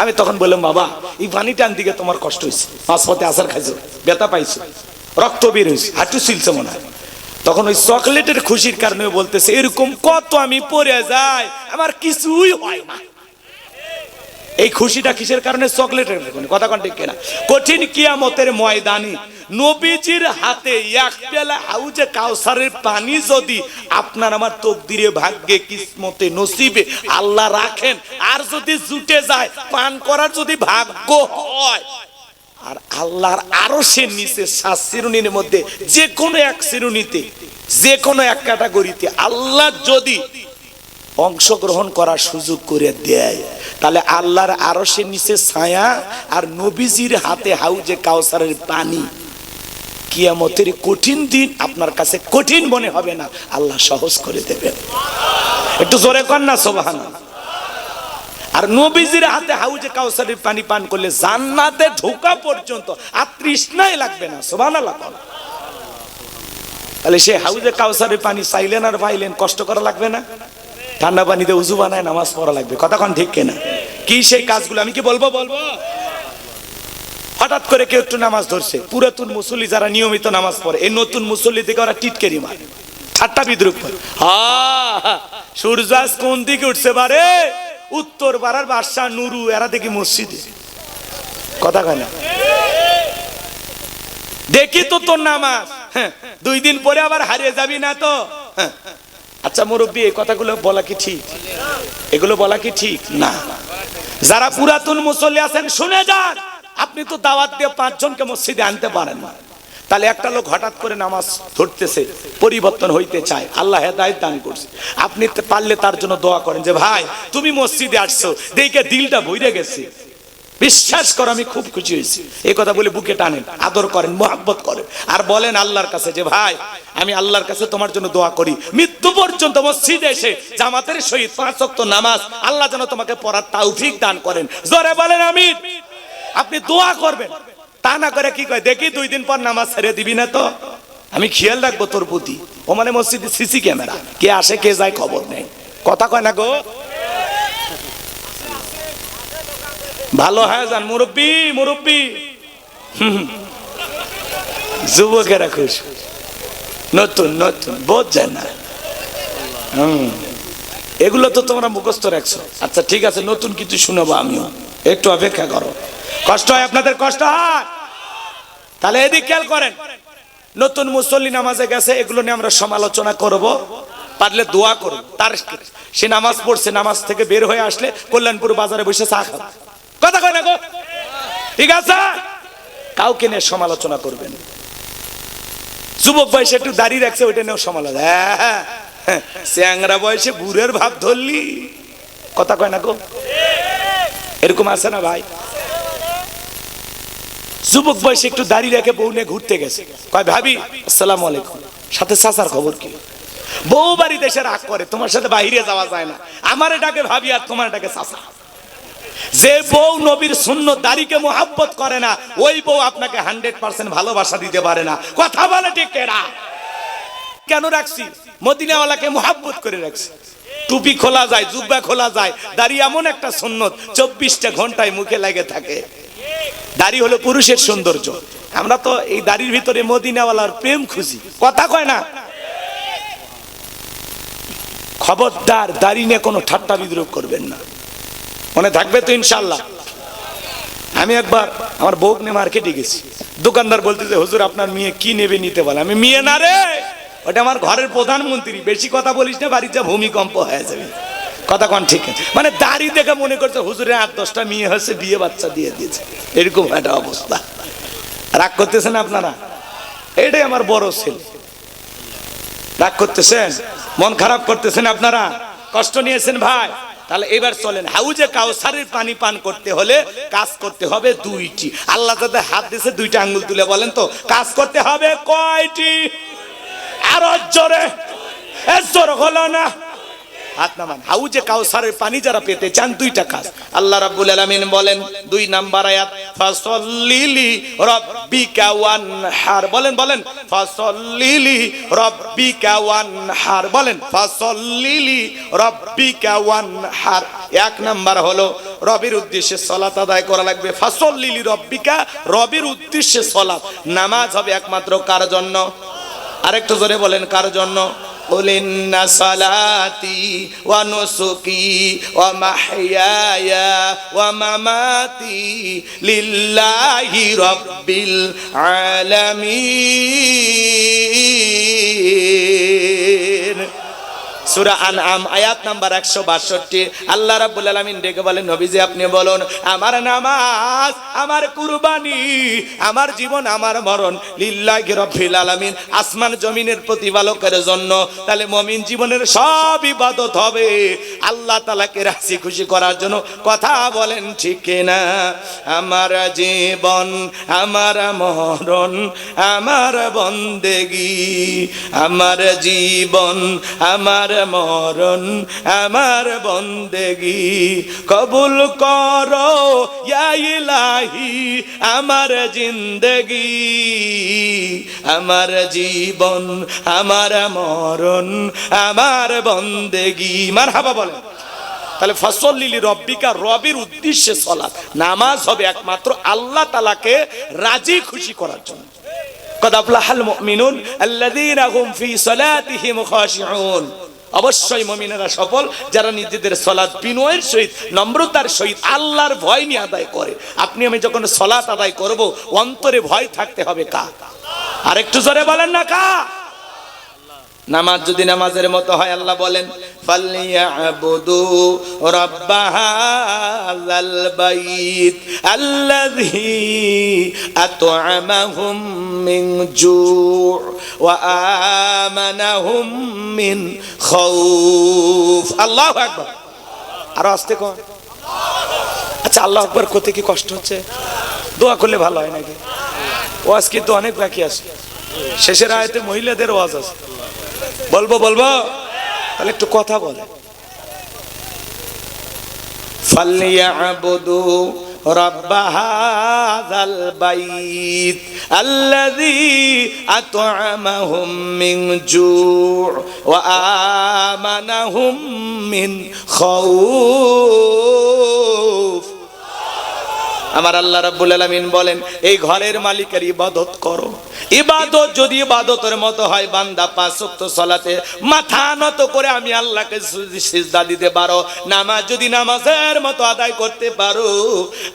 আমি তখন বললাম, বাবা এই পানিটা আনতে গিয়ে তোমার কষ্ট হয়েছে, মাঝপথে আছাড় খাইছো, ব্যথা পাইছো, রক্ত বের হয়েছে, হাঁটু ছিলছে মনে হয়। তখন ওই চকলেটের খুশির কারণে বলতেছে, এরকম কত আমি পড়ে যাই, আমার কিছুই হয় না। এই খুশিটা কিসের কারণে? চকলেটের কথা কোন ঠিক কিনা? কঠিন কিয়ামতের ময়দানে নবীজির হাতে এক পেলা হাউজে কাউসারের পানি যদি আপনার আমার তকদিরে, ভাগ্যে, কিসমতে, নসিবে আল্লাহ রাখেন, আর যদি জুটে যায় পান করার যদি ভাগ্য হয়, আর আল্লাহর আরশের নিচে 7 শ্রেণীর মধ্যে যে কোনো এক শ্রেণীতে, যে কোনো এক ক্যাটাগরিতে আল্লাহ যদি অংশগ্রহণ করার সুযোগ করে দেয়, তাহলে আল্লাহর আরশের নিচে ছায়া আর নবীজির হাতে হাউজে কাউসারের পানি, কিয়ামতের কঠিন দিন আপনার কাছে কঠিন মনে হবে না, আল্লাহ সহজ করে দেবেন। একটু জোরে কর না সুবহানাল্লাহ। আর নবীজির হাতে হাউজে কাউসারের পানি পান করলে জান্নাতে ঢোকা পর্যন্ত আর তৃষ্ণাই লাগবে না। সুবহানাল্লাহ। তাহলে সে হাউজে কাউসারের পানি চাইলেন আর পাইলেন, কষ্ট করা লাগবে না? ঠান্ডা পানিতে উজু বানায় নামাজ পড়া লাগবে। কথা কোন ঠিক কিনা? কি সেই কাজগুলো আমি কি বলবো? হঠাৎ করে কেউ একটু নামাজ ধরছে, পুরাতন মুসল্লি যারা নিয়মিত নামাজ পড়ে, এই নতুন মুসল্লি থেকে ওরা টিটকেরি মারে, ঠাট্টা বিদ্রুপ করে। সূর্য আজ কোন দিকে উঠছে বারে? উত্তর পাড়ার বাদশা নুরু, এরা দেখি মসজিদে। কথা কয় না? দেখি তো তোর নামাজ, 2 দিন পরে আবার হারিয়ে যাবি না তো? আচ্ছা মুরব্বী, এই কথাগুলো বলা কি ঠিক? এগুলো বলা কি ঠিক না? যারা পুরাতন মুসল্লি আছেন শুনে যান, আপনি তো দাওয়াত দিয়ে 5 জনকে মসজিদে আনতে পারেন না। তাহলে একটা লোক হঠাৎ করে নামাজ ধরতেছে, পরিবর্তন হইতে চায়, আল্লাহ হেদায়েত দান করছে, আপনি পারলে তার জন্য দোয়া করেন যে ভাই তুমি মসজিদে আসছো দেখে দিলটা ভরে গেছে, বিশ্বাস করো আমি খুব খুশি হয়েছি। এই কথা বলে বুকে টানেন, আদর করেন, মোহাব্বত করেন, আর বলেন আল্লাহর কাছে যে ভাই আমি আল্লাহর কাছে তোমার জন্য দোয়া করি, মৃত্যু পর্যন্ত মসজিদে এসে জামাতের সহিত 5 ওয়াক্ত নামাজ আল্লাহ যেন তোমাকে পড়ার তৌফিক দান করেন। জোরে বলেন আমিন। আপনি দোয়া করবেন, তা না করে কি কয়, দেখি 2 দিন পর নামাজ ছেড়ে দিবি না তো, আমি খেয়াল রাখবো তোর প্রতি। ও মানে মসজিদে সিসি ক্যামেরা, কে আসে কে যায় খবর নেই। কথা কয় না গো? ভালো হয়ে যান মুরব্বী, মুরব্বী। যুবকেরা খুশ, নতুন নতুন বোধ যায় না। এগুলো তো তোমরা মুখস্থ রাখছো। আচ্ছা ঠিক আছে, নতুন কিছু শুনবো আমিও, একটু অপেক্ষা করো। কষ্ট হয় আপনাদের? কষ্ট হয়? তাহলে এদিক খেয়াল করেন, নতুন মুসল্লি নামাজে গেছে, এগুলো নিয়ে আমরা সমালোচনা করব, পারলে দোয়া করব। তার সে নামাজ পড়ছে, নামাজ থেকে বের হয়ে আসলে কল্যাণপুর বাজারে বসে চা খাবে। কথা কয় না গো? ঠিক আছে, কাউকে নিয়ে সমালোচনা করবেন। যুবক বয়সে একটু দাঁড়িয়ে রাখছে, ওইটা নিয়েও সমালোচনা। চ্যাংরা বয়সে বুড়ের ভাব ধরলি, কথা কয় না গো? এরকম আছে না ভাই? যুবক বয়সে একটু দাঁড়িয়ে রেখে বউ নিয়ে ঘুরতে গেছে, কয় ভাবি আসসালামু আলাইকুম, সাথে চাচার খবর কি? বউ বাড়ি দেশে রাগ করে, তোমার সাথে বাইরে যাওয়া যায় না, আমারে ডাকে ভাবি আর তোমার ডাকে চাচা। যে বউ নবীর সুন্নত দাড়িকে মোহাব্বত করে না, ওই বউ আপনাকে 100% ভালোবাসা দিতে পারে না। কথা বলে ঠিক কেনা? কেন রাখছি? মদিনাওয়ালাকে মোহাব্বত করে রাখছি। টুপি খোলা যায়, জুব্বা খোলা যায়, দাড়ি এমন একটা সুন্নত 24টা ঘন্টায় মুখে লেগে থাকে। দাড়ি হলো পুরুষের সৌন্দর্য। আমরা তো এই দাড়ির ভিতরে মদিনাওয়ালার প্রেম খুঁজি। কথা কয় না? খবরদার দাড়ি নিয়ে কোনো ঠাট্টা বিদ্রুপ করবেন না, মনে থাকবে তো ইনশাআল্লাহ। আমি একবার আমার বউক নিয়ে মার্কেটে গেছি, দোকানদার বলতেছে হুজুর আপনার মেয়ে কি নেবে নিতে বলে। আমি মেয়ে না রে, ওটা আমার ঘরের প্রধানমন্ত্রী, বেশি কথা বলিস না, বাড়িতে ভূমিকম্প হয়ে যাবে। কথা কোন ঠিক? মানে দাড়ি দেখে মনে করছে হুজুরের 8-10টা মেয়ে হচ্ছে, বিয়ে বাচ্চা দিয়ে দিয়েছে, এরকম একটা অবস্থা। রাগ করতেছেন আপনারা? এটাই আমার বড় ছেলে। রাগ করতেছেন, মন খারাপ করতেছেন আপনারা, কষ্ট নিয়েছেন ভাই। তাহলে এবার চলেন, হাউজে কাউসারের পানি পান করতে হলে কাজ করতে হবে 2টি। আল্লাহ যাদের হাত দিয়েছে 2টা আঙ্গুল তুলে বলেন তো, কাজ করতে হবে কয়টি? আরো জোরে, জোর হলো না, হাত নামান। হাউজে কাউসারের পানি যারা পেতে চান 2টা কাজ। আল্লাহ রাব্বুল আলামিন বলেন 2 নাম্বার আয়াত, ফাসাল্লিলি রাব্বিকা ওয়ানহার। বলেন বলেন, ফাসাল্লিলি রাব্বিকা ওয়ানহার। বলেন, ফাসাল্লিলি রাব্বিকা ওয়ানহার। 1 নাম্বার হলো রবের উদ্দেশ্যে সালাত আদায় করা লাগবে। ফাসাল্লিলি রাব্বিকা, রবের উদ্দেশ্যে সালাত। নামাজ হবে একমাত্র কার জন্য? আরেকটু জোরে বলেন, কার জন্য? قل إن صلاتي ونسكي ومحياي ومماتي لله رب العالمين সূরা আনআম আয়াত নাম্বার 162 আল্লাহ রাব্বুল আলামিন ডেকে বলেন নবীজি আপনি বলুন আমার নামাজ আমার কুরবানি আমার জীবন আমার মরণ লিল্লাহি রাব্বিল আলামিন আসমান জমিনের প্রতিপালকের জন্য তাহলে মুমিন জীবনের সব ইবাদত হবে আল্লাহ তাআলাকে রাজি খুশি করার জন্য কথা বলেন ঠিক কিনা আমার জীবন আমার মরণ আমার বন্দেগী আমার জীবন আমার মরণ আমার বন্দেগী কবুল করো ইয়া ইলাহি আমার জিন্দেগি আমার জীবন আমার মরণ আমার বন্দেগী মারহাবা বলেন তাহলে ফসল্লি লিরাব্বিকা রবের উদ্দেশ্যে সালাত নামাজ হবে একমাত্র আল্লাহ তাআলাকে রাজি খুশি করার জন্য কদ আফলাহাল মুমিনুন আল্লাযীনা হুম ফি সালাতিহিম খাশিউন অবশ্যই মুমিনেরা সফল যারা নিজেদের সালাত বিনয়ের সহিত নম্রতার সহিত আল্লাহর ভয় নিয়ে আদায় করে আপনি আমি যখন সালাত আদায় করব অন্তরে ভয় থাকতে হবে কা আরেকটু জোরে বলেন না কা নামাজ যদি নামাজের মতো হয় আল্লাহ বলেন ফালিয়াবুদু রাব্বাহাযাল বাইত আল্লাযী আত'আমাহুম মিন জু' ওয়া আমানাহুম মিন খাউফ আল্লাহু আকবার আর আস্তে কর আচ্ছা আল্লাহু আকবার করতে কি কষ্ট হচ্ছে দোয়া করলে ভালো হয় নাকি ওয়াজ কিন্তু অনেক বাকি আছে শেষের আয়াতে মহিলাদের ওয়াজ আছে বলবো তাহলে একটু কথা বলে ফালিয়াবুদু রাব্বাহাযাল বাইত আল্লাযী আত'আমাহুম মিন জু' ওয়া আমানাহুম মিন খাউফ আমার আল্লাহ রাব্বুল আলামিন বলেন এই ঘরের মালিকের ইবাদত করো ইবাদত যদি ইবাদতের মতো হয় বান্দা পাঁচ ওয়াক্ত সালাতে মাথা নত করে আমি আল্লাহকে সিজদা দিতে পারো নামাজ যদি নামাজের মতো আদায় করতে পারো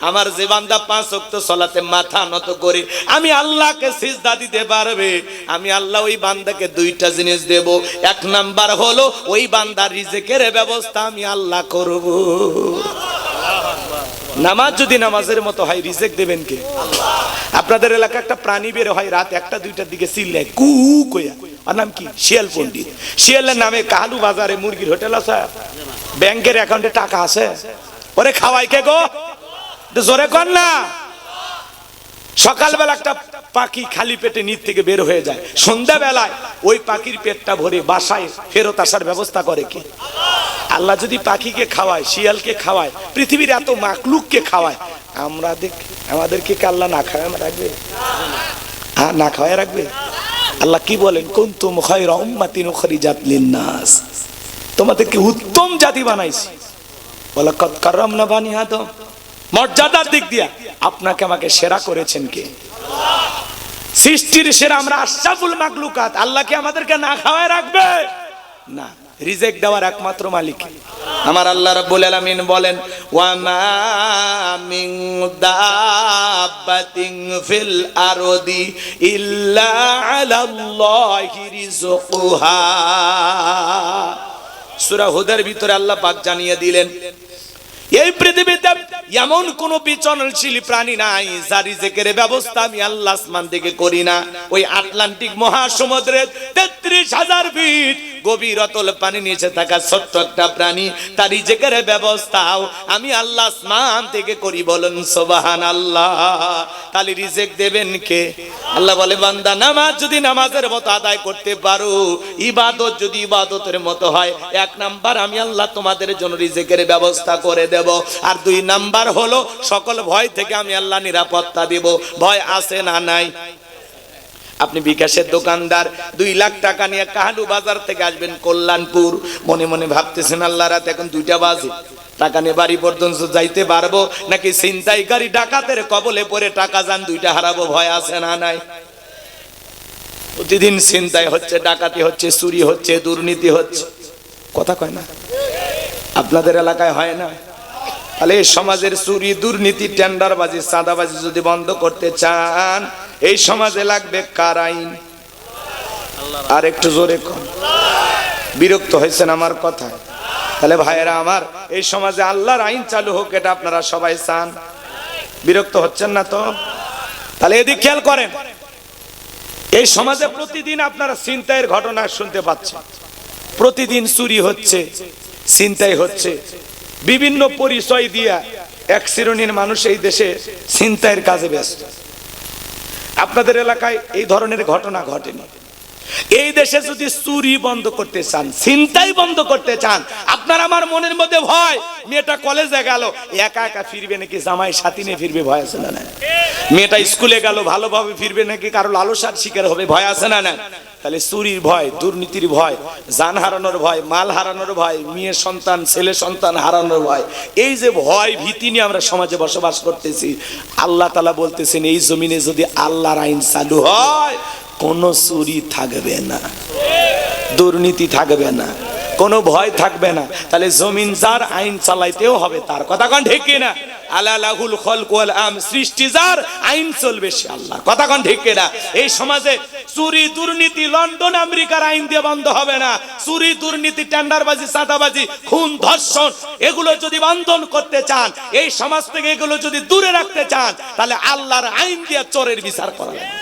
আমার যে বান্দা পাঁচ ওয়াক্ত সালাতে মাথা নত করে আমি আল্লাহকে সিজদা দিতে পারবে আমি আল্লাহ ওই বান্দাকে দুইটা জিনিস দেব এক নাম্বার হলো ওই বান্দার রিজিকের ব্যবস্থা আমি আল্লাহ করব নামাজ যদি নামাজের মতো হয় রিজিক দেবেন কে আল্লাহ আপনাদের এলাকা একটা প্রাণী বের হয় রাত 1টা 2টার দিকে চিল্লায় কু কইয়া আর নাম কি শিয়াল পণ্ডিত শিয়ালের নামে কালু বাজারে মুরগির হোটেল আছে ব্যাংকের অ্যাকাউন্টে টাকা আছে ওরে খাওয়াই কে গো জোরে কর না সকালবেলা একটা পাখি খালি পেটে নিচ থেকে বের হয়ে যায় সন্ধ্যাবেলায় ওই পাখির পেটটা ভরে বাসায় ফেরত আসার ব্যবস্থা করে কে আল্লাহ যদি পাখিকে খাওয়ায় শিয়ালকে খাওয়ায় পৃথিবীর এত মাখলুককে খাওয়ায় আমরা আমাদেরকে আল্লাহ না খাওয়ায় রাখবে হ্যাঁ না খাওয়ায় রাখবে আল্লাহ কি বলেন কুনতুম খায়রা উম্মাতিন উখরিজাত লিন-নাস তোমাদেরকে উত্তম জাতি বানাইছি ওয়ালাকাদ কাররামনা বানি আদম মর্যাদার দিক দিয়া আপনাকে আমাকে সেরা করেছেন কে আল্লাহ সৃষ্টির সেরা আমরা আশরাফুল মাখলুকাত আল্লাহ কি আমাদেরকে না খাওয়ায় রাখবে না রিজিক দেওয়ার একমাত্র মালিক আমার আল্লাহ রাব্বুল আলামিন বলেন ওয়া মা মিন দাব্বাতিন ফিল আরদি ইল্লা আলাল্লাহি রিজকুহা সূরা হুদের ভিতরে আল্লাহ পাক জানিয়ে দিলেন এই পৃথিবীতে এমন কোন বিচরণশীল প্রাণী নাই যার রিজিকের ব্যবস্থা আমি আল্লাহ আসমান থেকে করি না ওই আটলান্টিক মহাসমুদ্রের ৩৩,০০০ ফিট গভীর অতল পানি নিচে থাকা ছোট্ট একটা প্রাণী তার রিজিকের ব্যবস্থাও আমি আল্লাহ আসমান থেকে করি বলেন সুবহানাল্লাহ তাহলে রিজিক দেবেন কে আল্লাহ বলে বান্দা নামাজ যদি নামাজের মতো আদায় করতে পারো ইবাদত যদি ইবাদতের মতো হয় এক নাম্বার আমি আল্লাহ তোমাদের জন্য রিজিকের ব্যবস্থা করে দেব আর দুই নাম্বার হলো সকল ভয় থেকে আমি আল্লাহ নিরাপত্তা দেব ভয় আছে না নাই আপনি বিকাশের দোকানদার 2 লাখ টাকা নিয়ে কাহালু বাজার থেকে আসবেন কল্যাণপুর মনে মনে ভাবতেছেন আল্লাহ রাত এখন 2টা বাজে টাকা নিয়ে বাড়ি পর্যন্ত যাইতে পারবো নাকি ছিনতাইকারী ডাকাতের কবলে পড়ে টাকা যান 2টা হারাবো ভয় আছে না নাই প্রতিদিন ছিনতাই হচ্ছে, ডাকাতি হচ্ছে, চুরি হচ্ছে, দুর্নীতি হচ্ছে, কথা কয় না? আপনাদের এলাকায় হয় না? তাহলে এই সমাজের চুরি, দুর্নীতি, টেন্ডারবাজি, চাঁদাবাজি যদি বন্ধ করতে চান, এই সমাজে লাগবে কার আইন? আর একটু জোরে কন। বিরক্ত হয়েছেন আমার কথা? তাহলে ভাইয়েরা আমার, এই সমাজে আল্লাহর আইন চালু হোক, এটা আপনারা সবাই চান? বিরক্ত হচ্ছেন না তো? তাহলে এদিক খেয়াল করেন, এই সমাজে প্রতিদিন আপনারা ছিনতাইয়ের ঘটনা শুনতে পাচ্ছেন। প্রতিদিন চুরি হচ্ছে, ছিনতাই হচ্ছে, বিভিন্ন পরিচয় দিয়া এক শ্রেণীর মানুষ এই দেশে ছিনতাইয়ের কাজে ব্যস্ত। আপনাদের এলাকায় এই ধরনের ঘটনা ঘটেনি? এই দেশে যদি চুরি বন্ধ করতে চান, ছিনতাই বন্ধ করতে চান, আপনার আমার মনের মধ্যে ভয়, মেয়েটা কলেজে গেল একা একা ফিরবে নাকি জামাই সাথী নিয়ে ফিরবে, ভয় আছে না? মেয়েটা স্কুলে গেল ভালোভাবে ফিরবে নাকি কারো লালসার শিকার হবে, ভয় আছে না? তাহলে চুরির ভয়, দুর্নীতির ভয়, জান হারানোর ভয়, মাল হারানোর ভয়, মেয়ে সন্তান ছেলে সন্তান হারানোর ভয়, এই যে ভয় ভীতি নিয়ে আমরা সমাজে বসবাস করতেছি, আল্লাহ তাআলা বলতেছেন এই জমিনে যদি আল্লাহর আইন চালু হয়, কোনো চুরি থাকবে না, দুর্নীতি থাকবে না, কোনো ভয় থাকবে না। তাহলে জমিন যার, আইন চালাইতেও হবে তার, কথা কোন ঠিক কিনা? আলা লাহুল খলক ওয়াল আম, সৃষ্টি যার, আইন চলবে সে আল্লাহ, কথা কোন ঠিক কিনা? এই সমাজে চুরি দুর্নীতি লন্ডন আমেরিকার আইন দিয়ে বন্ধ হবে না। চুরি দুর্নীতি টেন্ডারবাজি চাঁদাবাজি খুন ধর্ষণ এগুলো যদি বন্ধ করতে চান, এই সমাজ থেকে এগুলো যদি দূরে রাখতে চান, তাহলে আল্লাহর আইন দিয়ে চোরের বিচার করা লাগবে।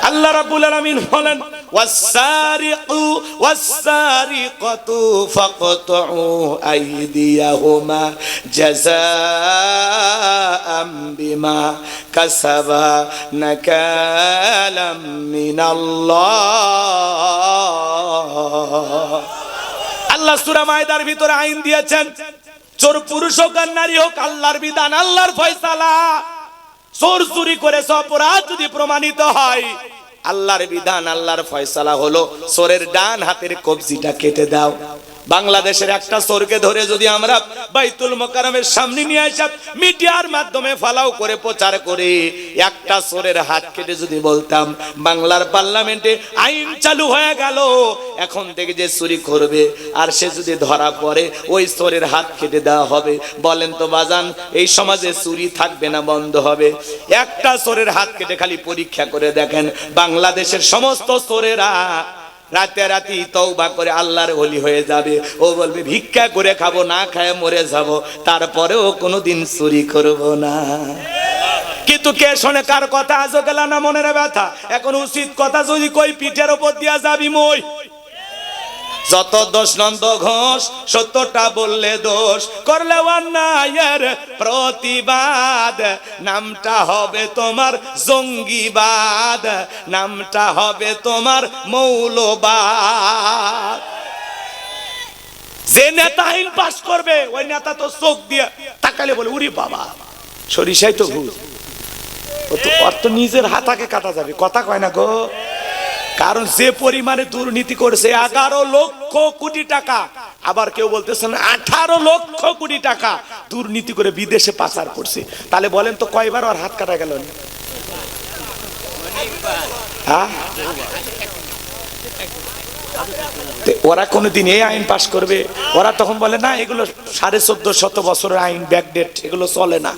আল্লাহ রাব্বুল আলামিন বলেন ওয়াস-সারিকু ওয়াস-সারিকাতু ফাকতুউ আইদিয়াহুমা জাযাআম বিমা কাসাবা নাকালাম মিনাল্লাহ। আল্লাহ সূরা মায়দার ভিতরে আইন দিয়েছেন, চোর পুরুষ হোক আর নারী হোক, আল্লাহর বিধান, আল্লাহর ফয়সালা। চোর চুরি করেছে, অপরাধ যদি প্রমাণিত হয়, আল্লাহর বিধান, আল্লাহর ফয়সালা হলো চোরের ডান হাতের কবজিটা কেটে দাও। বাংলাদেশের একটা চোরকে ধরে যদি আমরা বাইতুল মোকাররমের সামনে নিয়ে আসা মিডিয়ার মাধ্যমে ফালাও করে প্রচার করে একটা চোরের হাত কেটে যদি বলতাম বাংলার পার্লামেন্টে আইন চালু হয়ে গেল, এখন থেকে যে চুরি করবে আর সে যদি ধরা পড়ে ওই চোরের হাত কেটে দেওয়া হবে, বলেন তো বাজান এই সমাজে চুরি থাকবে না বন্ধ হবে? একটা চোরের হাত কেটে খালি পরীক্ষা করে দেখেন, বাংলাদেশের সমস্ত চোরেরা রাতারাতি তওবা করে আল্লাহর ওলি হয়ে যাবে। ও বলবে ভিক্ষা করে খাবো, না খায় মরে যাব, তারপরেও কোনোদিন চুরি করব না। কিন্তু কে শোনে কার কথা? আজও গেল না মনের ব্যথা। এখন উচিত কথা যদি কই, পিঠের উপর দিয়া যাবি মই। যত দোষ নন্দ ঘোষ, সত্যটা বললে দোষ, করলে অন্যায়ের প্রতিবাদ, নামটা হবে তোমার জঙ্গিবাদ, নামটা হবে তোমার মৌলবাদ। যে নেতা আইন পাস করবে ওই নেতা তো চোখ দিয়ে তাকালে বলে উরি বাবা সরিষাই তো ভুল, ও তো অর্থ নিজের হাতাকে কাটা যাবে, কথা কয় না গো। কারণ যে পরিমাণে দুর্নীতি করেছে 11 লক্ষ কোটি টাকা, আবার কেউ বলতেছেন 18 লক্ষ কোটি টাকা দুর্নীতি করে বিদেশে পাচার করছে। তাহলে বলেন তো কয়বার ওর হাত কাটা গেল? ওরা কোনোদিন এই আইন পাস করবে? ওরা তখন বলে না এগুলো 1450 বছরের আইন, ব্যাকডেট, এগুলো চলে না।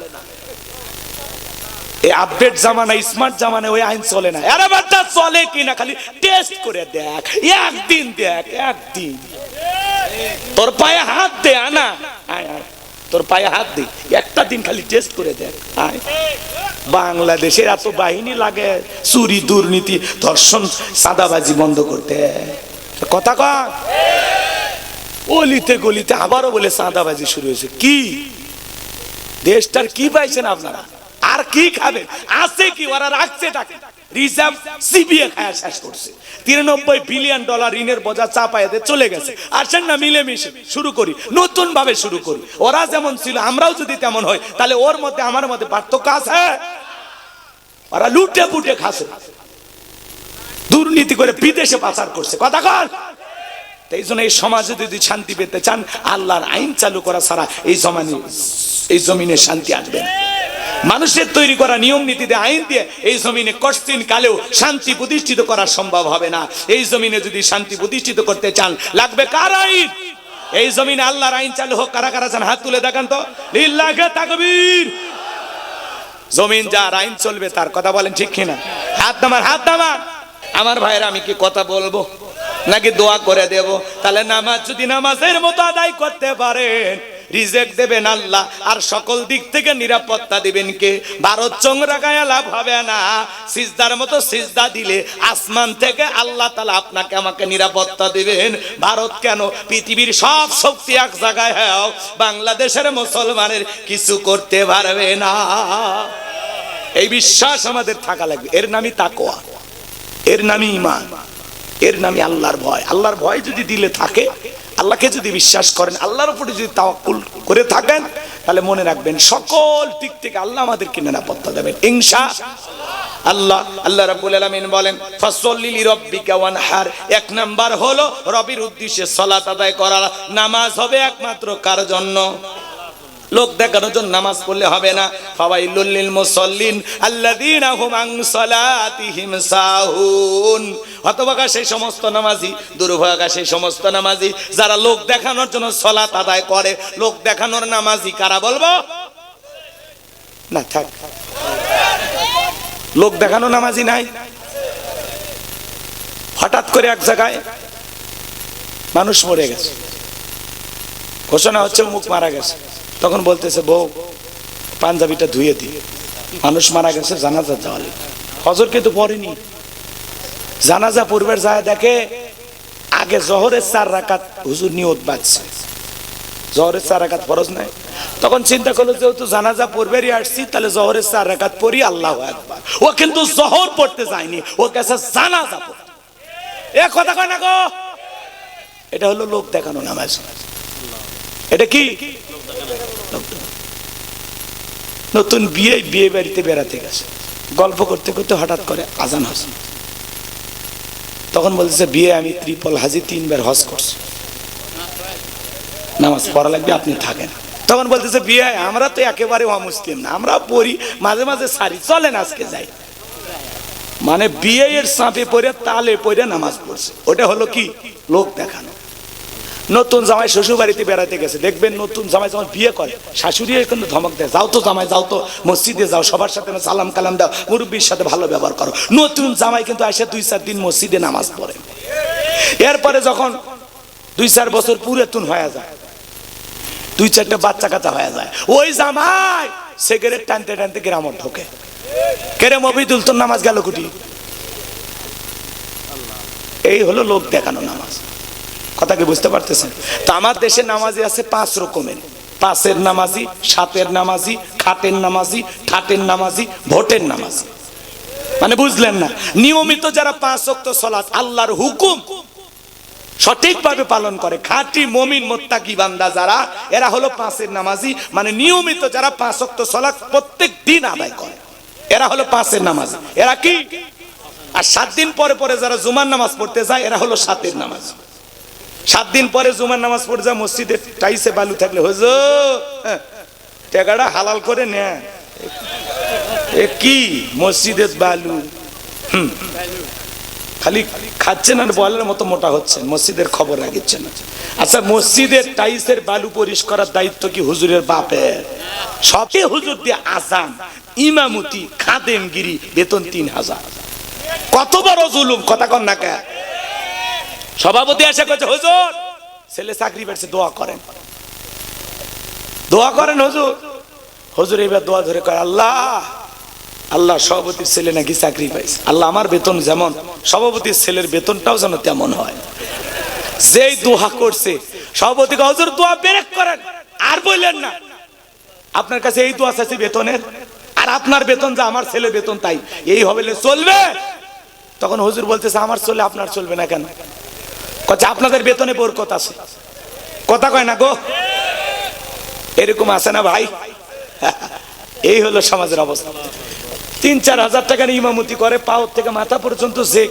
এই আপডেট জামানা, স্মার্ট জামানা, ওই আইন চলে না। আরে বাচ্চা চলে কিনা খালি টেস্ট করে দেখ, একদিন দেখ, একদিন তোর পায়ে হাত দে, আনা তোর পায়ে হাত দে, একটা দিন খালি টেস্ট করে দেখ। বাংলাদেশের এত বাহিনী লাগে চুরি দুর্নীতি ধর্ষণ চাঁদাবাজি বন্ধ করতে, কথা কয়। অলিতে গলিতে আবারও বলে চাঁদাবাজি শুরু হয়েছে। কি দেশটার কি পাইছেন আপনারা? আর কি খাবেন? আছে কি? ওরা রাখছে টাকা রিজার্ভ সিবিএ খায়া শেষ করছে। 93 বিলিয়ন ডলার ঋণের বোঝা চাপায় দিয়ে চলে গেছে। আসেন না মিলেমিশে শুরু করি, নতুন ভাবে শুরু করি। ওরা যেমন ছিল আমরাও যদি তেমন হয়, তাহলে ওর মধ্যে আমার মধ্যে পার্থক্য আছে? ওরা লুটে পুটে খাচ্ছে, দুর্নীতি করে বিদেশে পাচার করছে, কথা কন। এই জন্য এই সমাজে যদি শান্তি পেতে চান, আল্লাহর আইন চালু করা ছাড়া এই জমিনে শান্তি আসবে না। মানুষের তৈরি করা নিয়ম নীতিতে আইন দিয়ে এই জমিনে কষ্টিন কালেও শান্তি প্রতিষ্ঠিত করা সম্ভব হবে না। এই জমিনে যদি শান্তি প্রতিষ্ঠিত করতে চান লাগবে কার আইন? এই জমিনে আল্লাহর আইন চালু হোক। কারা কারা চান হাত তুলে দেখান তো। লিল্লাহি তাকবীর। জমিন যার আইন চলবে তার কথা বলেন, ঠিক কিনা? হাত নামান, হাত নামান। আমার ভাইয়েরা, আমি কি কথা বলবো নাকি দোয়া করে দেব? তাহলে নামাজ যদি নামাজের মতো আদায় করতে পারেন, রিজেক্ট দেবেন আল্লাহ, আর সকল দিক থেকে নিরাপত্তা দিবেন কে? ভারত চোংরা গায়ে লাভ হবে না। সিজদার মতো সিজদা দিলে আসমান থেকে আল্লাহ তাআলা আপনাকে আমাকে নিরাপত্তা দিবেন। ভারত কেন, পৃথিবীর সব শক্তি এক জায়গায় হয়, বাংলাদেশের মুসলমানের কিছু করতে পারবে না। এই বিশ্বাস আমাদের থাকা লাগবে। এর নামই তাকওয়া, এর নামই ঈমান, এর নামই আল্লাহর ভয়। আল্লাহর ভয় যদি দিলে থাকে, আল্লাহকে যদি বিশ্বাস করেন, আল্লাহর উপরে যদি তাওয়াক্কুল করে থাকেন, তাহলে মনে রাখবেন সকল দিক থেকে আল্লাহ আমাদেরকে নিরাপত্তা দেবেন ইনশাআল্লাহ। আল্লাহ রাব্বুল আলামিন বলেন, ফাসল্লি লিরাব্বিকা ওয়ানহার। এক নাম্বার হলো রবির উদ্দেশ্যে সালাত আদায় করা। নামাজ হবে একমাত্র কার জন্য? লোক দেখানোর জন্য নামাজ পড়লে হবে না। ফাওয়াইলুল লিল মুসাল্লিন আল্লাযীনা হুম আন সালাতিহিম সাহুন। হতভাগা সেই সমস্ত নামাজি, দুর্ভাগা সেই সমস্ত নামাজি যারা লোক দেখানোর জন্য সালাত আদায় করে। লোক দেখানোর নামাজি কারা বলবো? না থাক, লোক দেখানো নামাজি নাই। হঠাৎ করে এক জায়গায় মানুষ মরে গেছে, ঘোষণা হচ্ছে মুখ মারা গেছে। তখন বলতেছে, বউ পাঞ্জাবিটা ধুয়ে দি, মানুষ মারা গেছে, জানাজা যাওয়ালে। হজর কিন্তু পড়েনি। জানাজা পূর্বের যায় দেখে আগে জোহরের 4 রাকাত হুজুর নিয়ত বাজছে, জোহরের 4 রাকাত ফরজ নাই। তখন চিন্তা করলো যেহেতু জানাজা পূর্বেরই আসছি, তাহলে জোহরের 4 রাকাত পড়ি, আল্লাহু আকবার। ও কিন্তু জোহর পড়তে যায়নি, ও কাছে জানাজা পড়তে। এ কথা কয় না গো। এটা হলো লোক দেখানো নামাজ। এটা কি? নতুন বিয়ে বাড়িতে বেড়াতে গেছে, গল্প করতে করতে হঠাৎ করে আজান হচ্ছে। তখন বলতেছে, বিয়ে আমি ত্রিপল হাজি 3 বার হজ করছি, নামাজ পড়া লাগবে, আপনি থাকেন। তখন বলতেছে, বিয়ে আমরা তো একেবারে অমুসলিম না, আমরা পড়ি, মাঝে মাঝে সারি, চলেন আজকে যাই। মানে বিয়ের চাপে পড়ে তালে পড়ে নামাজ পড়ছে। ওটা হলো কি? লোক দেখানো। নতুন জামাই শ্বশুর বাড়িতে বেড়াতে গেছে, দেখবেন নতুন জামাই যখন বিয়ে করে শাশুড়ি কিন্তু ধমক দেয়, যাও তো জামাই, যাও তো মসজিদে যাও, সবার সাথে সালাম কালাম দাও, মুরব্বীর সাথে ভালো ব্যবহার করো। নতুন জামাই কিন্তু আসে 2-4 দিন মসজিদে নামাজ পড়ে। এরপরে যখন 2-4 বছর পুরাতন হয়ে যায়, 2-4টা বাচ্চা কাচ্চা হয়ে যায়, ওই জামাই সিগারেট টানতে টানতে গ্রামে ঢোকে। কেরে মবিদুল, তোর নামাজ গেল কুটি? এই হলো লোক দেখানো নামাজ। কথা কি বুঝতে পারতেছেন? তো আমার দেশে নামাজি আছে 5 রকমের। 5-এর নামাজি, 7-এর নামাজি, খাটের নামাজি, ঠাটের নামাজি, ভোটের নামাজি। মানে বুঝলেন না? নিয়মিত যারা 5 ওয়াক্ত সালাত আল্লাহর হুকুম সঠিকভাবে পালন করে, খাঁটি মুমিন মুত্তাকি বান্দা যারা, এরা হলো 5-এর নামাজি। মানে নিয়মিত যারা 5 ওয়াক্ত সালাত প্রত্যেক দিন আদায় করে, এরা হলো 5-এর নামাজি। এরা কি? আর 7 দিন পরে পরে যারা জুমার নামাজ পড়তে যায়, এরা হলো 7-এর নামাজি। 7 দিন পরে জুমার নামাজ পড়ে যা, মসজিদে টাইসে বালু থাকলে হুজুর টাকাটা হালাল করে নেয়। এ কি মসজিদের বালু? খালি খাচ্ছেন আর বলের মতো মোটা হচ্ছেন, মসজিদের খবর রাখছেন না। আচ্ছা, মসজিদের টাইসের বালু পরিষ্কার করার দায়িত্ব কি হুজুরের বাপের? সবই হুজুর দিয়ে আজান, ইমামতি, খাদেমগিরি, বেতন 3000। কত বড় জুলুম! কথা কন না কে? সভাপতি এসে কইছে, হুজুর ছেলে চাকরি পেয়েছে, দোয়া করেন, দোয়া করেন হুজুর। হুজুর এবার দোয়া ধরে কয়, আল্লাহ আল্লাহ সভাপতির ছেলে নাকি চাকরি পাইছে, আল্লাহ আমার বেতন যেমন সভাপতির ছেলের বেতনটাও যেন তেমন হয়। যেই দোয়া করছে, সভাপতি কয়, হুজুর দোয়া ব্রেক করেন, আর বললেন না, আপনার কাছে এই দোয়া চাইছে বেতনের, আর আপনার বেতন যা আমার ছেলের বেতন তাই, এই হবে চলবে? তখন হুজুর বলতেছে, আমার চলে আপনার চলবে না কেন? কচ্ছে আপনাদের বেতনে বরকত আছে। কথা কয় না গো? এরকম আছে না ভাই? এই হলো সমাজের অবস্থা। 3-4 হাজার টাকার ইমামতি করে, পাও থেকে মাথা পর্যন্ত যে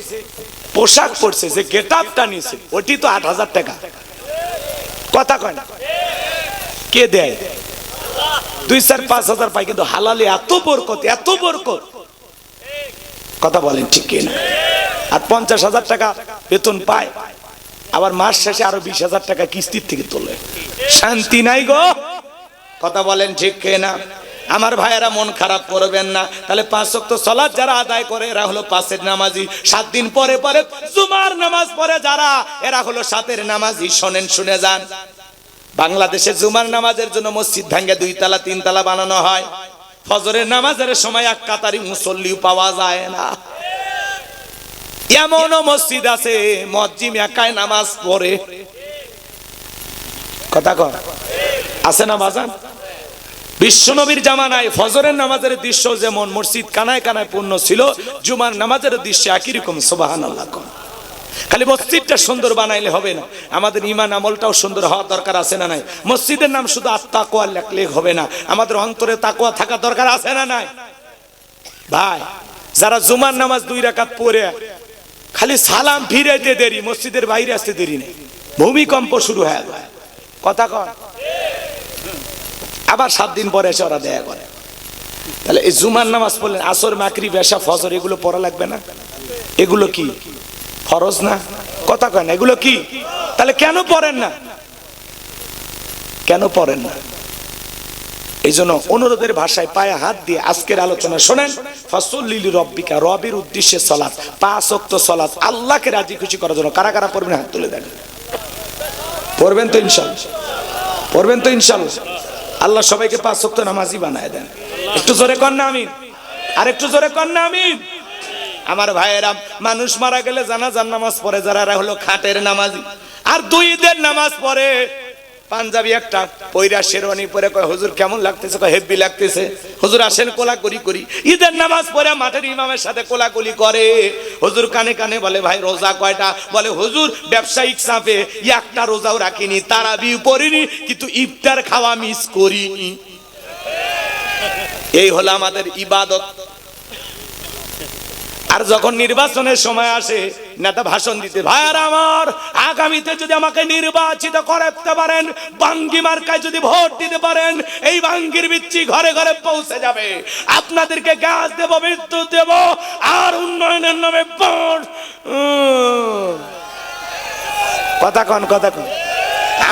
পোশাক পরছে, যে গেটআপটা নিছে, ওটি তো 8,000 টাকা। কথা কয় না? কে দেয়? 2-4-5,000 পায়, কিন্তু হালালে এত বরকত, এত বরকত। কথা বলেন ঠিক কিনা? আর 50,000 টাকা বেতন পায়, আবার মাস শেষে আরো 20,000 টাকা কিস্তির থেকে তোলে। শান্তি নাই গো। কথা বলেন ঠিক কিনা? আমার ভাইয়েরা মন খারাপ করবেন না। তাহলে 5 ওয়াক্ত সালাত যারা আদায় করে এরা হলো 5-এর নামাজি। 7 দিন পরে পরে জুমার নামাজ পড়ে যারা, এরা হলো 7-এর নামাজি। শোনেন, শুনে যান। বাংলাদেশে জুমার নামাজের জন্য মসজিদ ভাঙে 2 তলা 3 তলা বানানো হয়। ফজরের নামাজের সময় এক কাতারি মুসল্লিও পাওয়া যায় না। এমনও মসজিদ আছে মুয়াজ্জিন একাই নামাজ পড়ে। কথা কর আছে না বাজান? বিশ্বনবীর জামানায় ফজরের নামাজের দৃশ্য যেমন মসজিদ কানায় কানায় পূর্ণ ছিল, জুমার নামাজের দৃশ্য একই রকম। সুবহানাল্লাহ। খালি মসজিদটা সুন্দর বানাইলে হবে না, আমাদের ঈমান আমলটাও সুন্দর হওয়া দরকার আছে না নাই? মসজিদের নাম শুধু আত-তাকওয়া লিখলে হবে না, আমাদের অন্তরে তাকওয়া থাকা দরকার আছে না নাই? ভাই, যারা জুমার নামাজ 2 রাকাত পড়ে খালি সালাম ফিরাইতে দেরি, মসজিদের বাইরে আসতে দেরি নেই, ভূমিকম্প শুরু হয়ে যায়। কথা কর। আবার 7 দিন পরে এসে ওরা দেয়া করে। তাহলে এই জুমার নামাজ পড়লেন, আসর, মাগরিব, এশা, ফজর এগুলো পড়া লাগবে না? এগুলো কি ফরজ না? কথা কয় না, এগুলো কি? তাহলে কেন পড়েন না? কেন পড়েন না? এই জন্য অনুরোধের ভাষায় পায়ে হাত দিয়ে আজকের আলোচনা শোনেন। ফাসল্লি লিরাব্বিকা, রবের উদ্দেশ্যে সালাত, 5 ওয়াক্ত সালাত আল্লাহকে রাজি খুশি করার জন্য। কারা কারা পড়বেন হাত তুলে দেন। পড়বেন তো ইনশাআল্লাহ? পড়বেন তো ইনশাআল্লাহ? আল্লাহ সবাইকে 5 ওয়াক্ত নামাজি বানায় দেন। একটু জোরে কর না আমিন। আর একটু জোরে কর না আমিন। আমার ভাইয়েরা, মানুষ মারা গেলে জানাজার নামাজ পড়ে যারা, এরা হলো খাটের নামাজি। আর 2 ঈদের নামাজ পড়ে পাঞ্জাবি একটা পয়রা শেরওয়ানি পরে কয়, হুজুর কেমন লাগতেছে? কয় হেভি লাগতেছে। হুজুর আসেন কোলাকুলি করি। ঈদের নামাজ পড়ে মাঠের ইমামের সাথে কোলাকুলি করে। হুজুর কানে কানে বলে, ভাই রোজা কয়টা? বলে হুজুর ব্যবসায়িক চাপে একটা রোজাও রাখিনি, তারাবিও পড়িনি, কিন্তু ইফতার খাওয়া মিস করিনি। এই হলো আমাদের ইবাদত। আর যখন নির্বাচনের সময় আসে, নেতা ভাষণ দিতে, ভাইয়ারা আমার, আগামীতে যদি আমাকে নির্বাচিত করতে পারেন, বাঙ্গি মার্কায় যদি ভোট দিতে পারেন, এই বাঙ্গির বিচ্ছি ঘরে ঘরে পৌঁছে যাবে। আপনাদেরকে গ্যাস দেব, বিদ্যুৎ দেব, আর উন্নয়নের নামে কথা কন, কথা কন।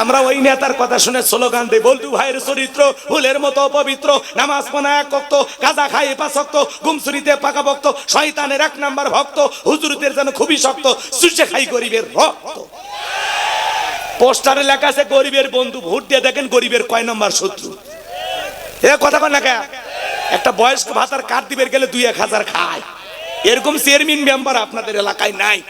আমরা ওই নেতার কথা শুনে স্লোগান দেই, বল্টু ভাইয়ের চরিত্র ফুলের মতো পবিত্র, নামাজ পড়া 1 ওয়াক্ত, গাঁজা খায় 5 ওয়াক্ত, গুমসুরিতে পাকা ভক্ত, শয়তানের 1 নাম্বার ভক্ত, হুজুরদের যেন খুবই শক্ত, সুষে খাই গরিবের রক্ত। পোস্টারে লেখা আছে গরিবের বন্ধু, ভোট দিয়ে দেখেন গরিবের কয় নাম্বার শত্রু। এ কথা কন না কে? একটা বয়স্ক ভাতার কার্ড দিবের গেলে 2-1 হাজার খায়, এরকম চেয়ারম্যান মেম্বার আপনাদের এলাকায় নাই।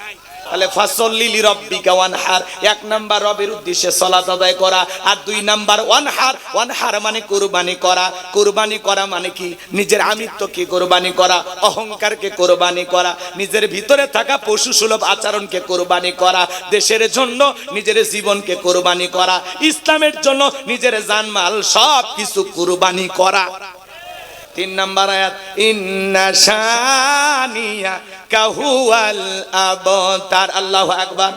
তাহলে ফাসল্লি লিরাব্বিকা ওয়ানহার, 1 নাম্বার রবের উদ্দেশ্যে সালাত আদায় করা, আর 2 নাম্বার ওয়ানহার। ওয়ানহার মানে কুরবানি করা। কুরবানি করা মানে কি? নিজের আমিত্বকে কুরবানি করা, অহংকারকে কুরবানি করা, নিজের ভিতরে থাকা পশু সুলভ আচরণকে কুরবানি করা, দেশের জন্য নিজের জীবনকে কুরবানি করা, ইসলামের জন্য নিজের জানমাল সব কিছু কুরবানি করা। 3 নাম্বার আয়াত, ইন্না শানিয়া কাহুয়াল আবতার। আল্লাহু আকবার।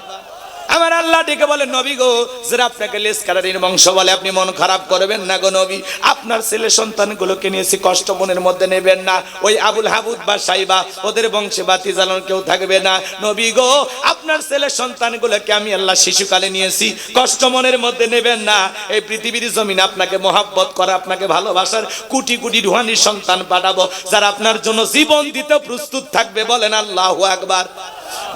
আমার আল্লাহ ডেকে বলে, নবী গো, যারা আপনাকে লেসকারারির বংশ বলে, আপনি মন খারাপ করবেন না গো নবী। আপনার ছেলে সন্তানগুলোকে নিয়েছি, কষ্ট মনের মধ্যে নেবেন না। ওই আবুল হাবুদ বা সাইবা, ওদের বংশে বাতি জ্বালানোর কেউ থাকবে না। নবী গো, আপনার ছেলে সন্তানগুলোকে আমি আল্লাহ শিশুকালে নিয়েছি, কষ্ট মনের মধ্যে নেবেন না। এই পৃথিবীর জমিন আপনাকে মহাব্বত করা, আপনাকে ভালোবাসার কোটি কোটি রুহানি সন্তান পাঠাবো, যারা আপনার জন্য জীবন দিতে প্রস্তুত থাকবে। বলেন আল্লাহু আকবার।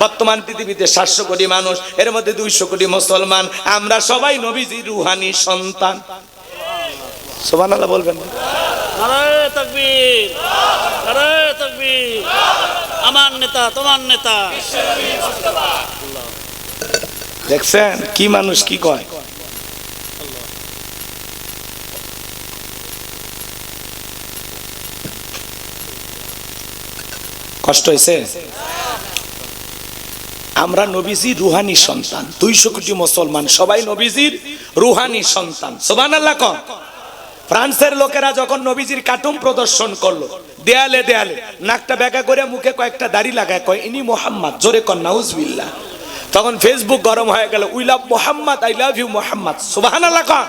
বর্তমান পৃথিবীতে 700 কোটি মানুষ, এর মধ্যে 200 কোটি মুসলমান। আমরা সবাই নবীজির রুহানি সন্তান। সুবহানাল্লাহ বলবেন। নারায়ে তাকবীর, নারায়ে তাকবীর। আমার নেতা, তোমার নেতা। দেখছেন কি মানুষ কি কয়? কষ্ট হয়েছে? আমরা নবীজির রুহানি সন্তান, 200 কোটি মুসলমান সবাই নবীজির রুহানি সন্তান। সুবহানাল্লাহ কর। ফ্রান্সের লোকেরা যখন নবীজির কার্টুন প্রদর্শন করলো, দেয়ালে দেয়ালে নাকটা বেঁকা করে মুখে কয়েকটা দাড়ি লাগায়, কয় ইনি মোহাম্মদ, জোরে কর নাউজুবিল্লাহ। তখন ফেসবুক গরম হয়ে গেল, we love Mohammad, I love you Mohammad. সুবহানাল্লাহ কর।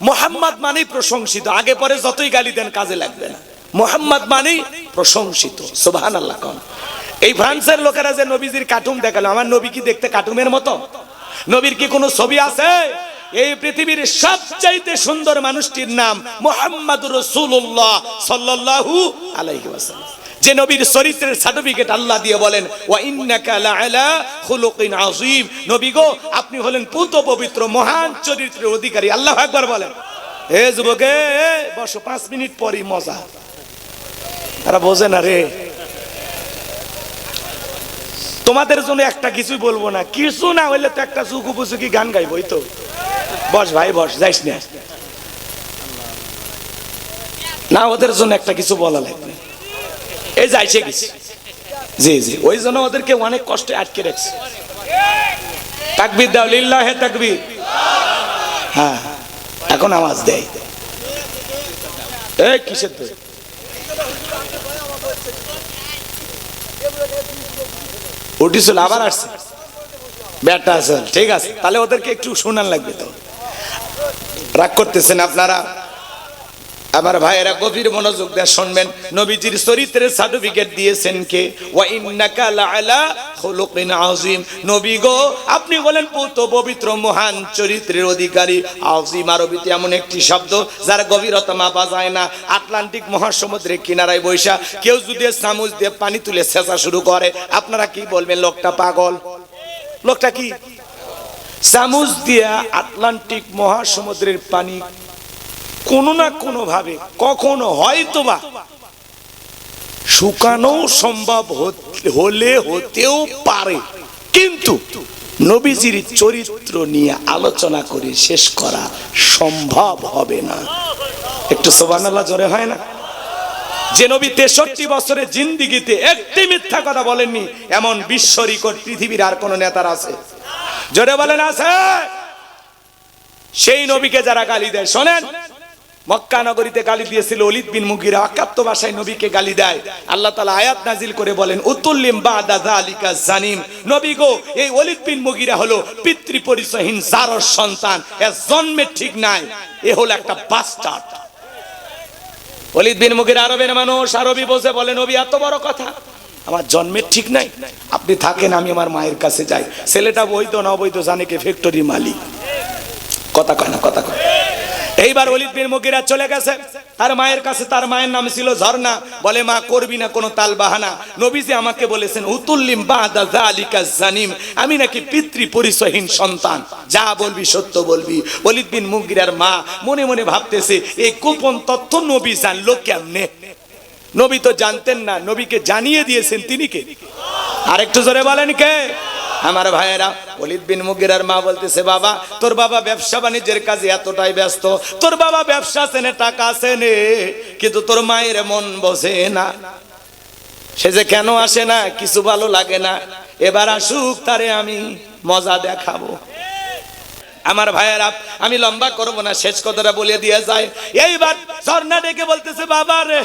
মোহাম্মদ মানেই প্রশংসিত, আগে পরে যতই গালি দেন কাজে লাগবে না, মোহাম্মদ মানেই প্রশংসিত। সুবহানাল্লাহ। কোন এই ফ্রান্সের লোকেরা যে নবীজির কার্টুন দেখালো, আমার নবী কি দেখতে কার্টুনের মতো? নবীর কি কোনো ছবি আছে? এই পৃথিবীর সবচাইতে সুন্দর মানুষটির নাম মুহাম্মাদুর রাসূলুল্লাহ সাল্লাল্লাহু আলাইহি ওয়াসাল্লাম, যে নবীর চরিত্রের সার্টিফিকেট আল্লাহ দিয়ে বলেন ওয়া ইন্নাকা লাআলা খুলুকিন আযীম, নবী গো আপনি হলেন পুত পবিত্র মহান চরিত্রের অধিকারী। আল্লাহু আকবার বলেন। এ যুবকে বসো, 5 মিনিট পরই মজা। তারা বোঝে না রে, তোমাদের জন্য একটা কিছুই বলবো না, কিছু না হইলে তো একটা চুকু পুচুকি গান গাইবো। তো বস ভাই বস, যাইস না না, ওদের জন্য একটা কিছু বলা লাগবে। এই যাইছে গেছি, জি জি, ওই জন্য ওদেরকে অনেক কষ্টে আটকে রাখছে। তাকবীর দাও, লিল্লাহে তাকবীর। হ্যাঁ এখন আওয়াজ দেয়, এই কিসের তো উঠিছিল আবার আসছে ব্যাটা আছে, ঠিক আছে তাহলে ওদেরকে একটু শোনান লাগবে। তো রাগ করতেছেন আপনারা? আমার ভাইয়েরা গভীর মনোযোগ দিয়ে শুনবেন, নবীজির চরিত্রের সার্টিফিকেট দিয়েছেন কে? ওয়া ইন্নাকা লাআলা খুলুকিন আযীম, নবী গো আপনি বলেন পুত পবিত্র মহান চরিত্রের অধিকারী। আযীম আরবিতে এমন একটি শব্দ যার গভীরতা মাপা যায় না। আটলান্টিক মহাসমুদ্রের কিনারায় বৈশা কেউ যদি চামচ দিয়ে পানি তুলে ছেঁচা শুরু করে, আপনারা কি বলবেন? লোকটা পাগল। লোকটা কি চামচ দিয়া আটলান্টিক মহাসমুদ্রের পানি কোনো না কোনো ভাবে কখনো হয়তোবা শুকানো সম্ভব হলে হতেও পারে, কিন্তু নবীজির চরিত্র নিয়ে আলোচনা করে শেষ করা সম্ভব হবে না। একটু সুবহানাল্লাহ জোরে হয় না? যে নবী 63 বছরের জিন্দেগিতে একটি মিথ্যা কথা বলেননি, এমন বিশ্ব রেকর্ড পৃথিবীর আর কোন নেতার আছে? জোরে বলেন আছে? সেই নবীকে যারা গালি দেয়, শোনেন, মক্কা নগরীতে গালি দিয়েছিল ওলীদ বিন মুগীরা, অকাত্য ভাষায় নবীকে গালি দেয়। আল্লাহ তাআলা আয়াত নাজিল করে বলেন উতুল্লিম বাদা যালিকা জানিম, নবী গো এই ওলীদ বিন মুগীরা হলো পিতৃ পরিচয়হীন জারর সন্তান, এর জন্মে ঠিক নাই, এ হলো একটা বাস্টার্ড। ওলীদ বিন মুগীরা আরবের মানুষ, আরবি বোঝে, বলে নবী এত বড় কথা, আমার জন্মের ঠিক নাই, আপনি থাকেন আমি আমার মায়ের কাছে যাই। ছেলেটা বৈধ না অবৈধ জানে কে? ফ্যাক্টরি মালিক। কথা কয় না, কথা কয়। এইবার ওলীদ বিন মুগীরা চলে গেছে তার মায়ের কাছে, তার মায়ের নাম ছিল ঝর্ণা। বলে মা করবি না কোনো তাল বাহানা, নবীজি আমাকে বলেছেন উতুল্লিম বাদা যালিকা জানিম, আমি নাকি পিতৃ পরিচয়হীন সন্তান, যা বলবি সত্য বলবি। ওলীদ বিন মুগীরার মা মনে মনে ভাবতেছে এই গোপন তথ্য নবী জানলো কেমনে? নবী তো জানতেন না, নবীকে জানিয়ে দিয়েছেন তিনি কে? আরেকটু জোরে বলেন কে? আমার ভাইয়েরা, ওলীদ বিন মুগীরার মা বলতেছে বাবা তোর বাবা ব্যবসা বাণিজ্যের কাজে এতটাই ব্যস্ত, তোর বাবা ব্যবসা চেনে টাকা চেনে, কিন্তু তোর মায়ের মন বসে না। সে যে কেন আসে না, কিছু ভালো লাগে না, এবার আসুক তারে আমি মজা দেখাবো। আমার ভাইয়েরা আমি লম্বা করব না, শেষ কথাটা বলে দিয়ে যায়। এইবার ঝর্ণা ডেকে বলতেছে বাবা রে,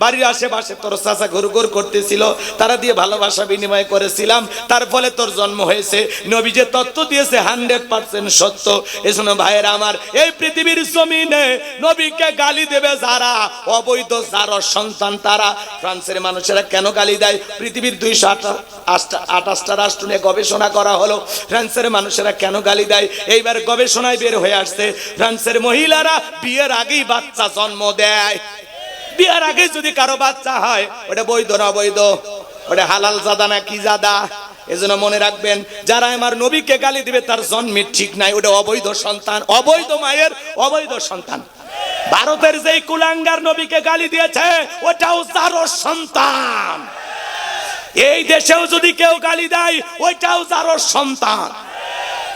বাড়ির আশেপাশে তোর চাচা ঘুরঘুর করতেছিল, তারা দিয়ে ভালোবাসা বিনিময় করেছিলাম, তার ফলে তোর জন্ম হয়েছে। নবী যে তত্ত্ব দিয়েছে 100% সত্য। এজন্য ভাইয়েরা আমার, এই পৃথিবীর জমিনে নবীকে গালি দেবে যারা, অবৈধ যারা সন্তান তারা। ফ্রান্সের মানুষেরা কেন গালি দেয়? পৃথিবীর 228টা রাষ্ট্র নিয়ে গবেষণা করা হলো, ফ্রান্সের মানুষেরা কেন গালি দেয়। এইবার গবেষণায় বের হয়ে আসছে ফ্রান্সের মহিলারা বিয়ের আগেই বাচ্চা জন্ম দেয়। বিয়ের আগে যদি কারো বাচ্চা হয়, ওটা বৈধ না অবৈধ? ওটা হালাল জাদা না কি জাদা? এজন্য মনে রাখবেন, যারা আমার নবীকে গালি দিবে তার জন্মের ঠিক নাই, ওটা অবৈধ সন্তান, অবৈধ মায়ের অবৈধ সন্তান। ভারতের যেই কুলাঙ্গার নবীকে গালি দিয়েছে, ওটাও জারর সন্তান। এই দেশেও যদি কেউ গালি দেয়, ওইটাও জারর সন্তান।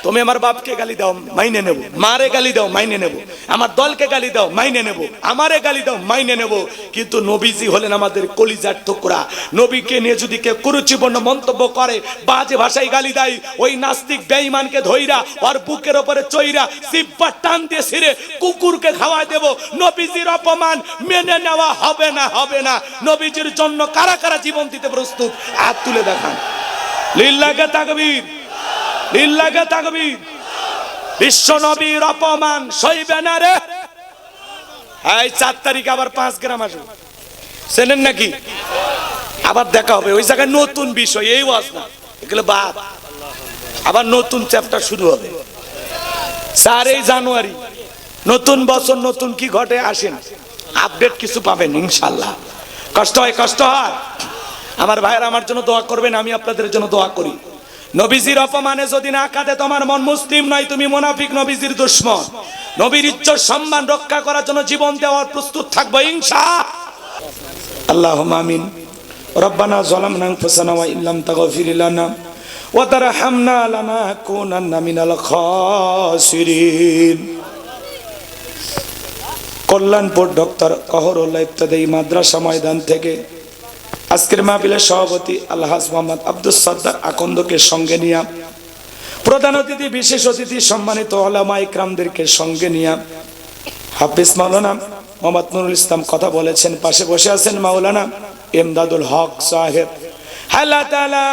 তুমি আমার বাপকে গালি দাও মাইনে নেব, মারে গালি দাও মাইনে নেব, আমার দলকে গালি দাও মাইনে নেব, আমারে গালি দাও মাইনে নেব, কিন্তু নবীজি হলেন আমাদের কলিজার টুকরা। নবীকে নিয়ে যদি কেউ কুরুচিপূর্ণ মন্তব্য করে, বাজে ভাষায় গালি দেয়, ওই নাস্তিক বেঈমানকে ধইরা ওর বুকের উপরে চইরা জিহ্বা টান দিয়ে ছিঁড়ে কুকুরকে খাওয়ায় দেব। নবীজির অপমান মেনে নেওয়া হবে না, হবে না। নবীজির জন্য কারা কারা জীবন দিতে প্রস্তুত? হাত তুলে দেখান। লিল্লাহে তাকবীর, লিল্লাহে তাকবীর। বিশ্ব নবীর অপমান সইবে না রে। এই 4 তারিখ আবার 5 গ্রাম আসবে, চেনেন নাকি? আবার দেখা হবে ওই জায়গায়, নতুন বিষয়, এই ওয়াজ না, এগুলো বাদ। আবার নতুন চ্যাপ্টার শুরু হবে 4 জানুয়ারি, নতুন বছর, নতুন কি ঘটে আসেন, আপডেট কিছু পাবেন ইনশাআল্লাহ। কষ্ট হয়, কষ্ট হয়। আমার ভাইয়েরা আমার জন্য দোয়া করবেন, আমি আপনাদের জন্য দোয়া করি। নবীজির অপমানে যদি না কাঁদে তোমার মন, মুসলিম নয়, তুমি মুনাফিক, নবীজির দুশমন। নবীর ইজ্জত সম্মান রক্ষা করার জন্য জীবন দেওয়ার প্রস্তুত থাকবো ইনশাআল্লাহ। আল্লাহুম্মা আমিন। রব্বানা যালামনা আনফুসানা ওয়া ইল্লাম তাগফির লানা ওয়া তারহামনা লানাকুনান্না মিনাল খাসিরিন। কল্যাণপুর ডক্টর কহরুল্লাহ ইবতদায়ী মাদ্রাসা ময়দান থেকে আজকের মাহফিলের সভাপতি আলহাজ মোহাম্মদ আব্দুস সাত্তার আকন্দকে সঙ্গে নিয়ে, প্রধান অতিথি, বিশেষ অতিথি, সম্মানিত উলামা ইকরামদেরকে সঙ্গে নিয়ে হাফেজ মাওলানা মোহাম্মদ নুরুল ইসলাম কথা বলেছেন। পাশে বসে আছেন মাওলানা ইমদাদুল হক সাহেব। আল্লাহ তাআলা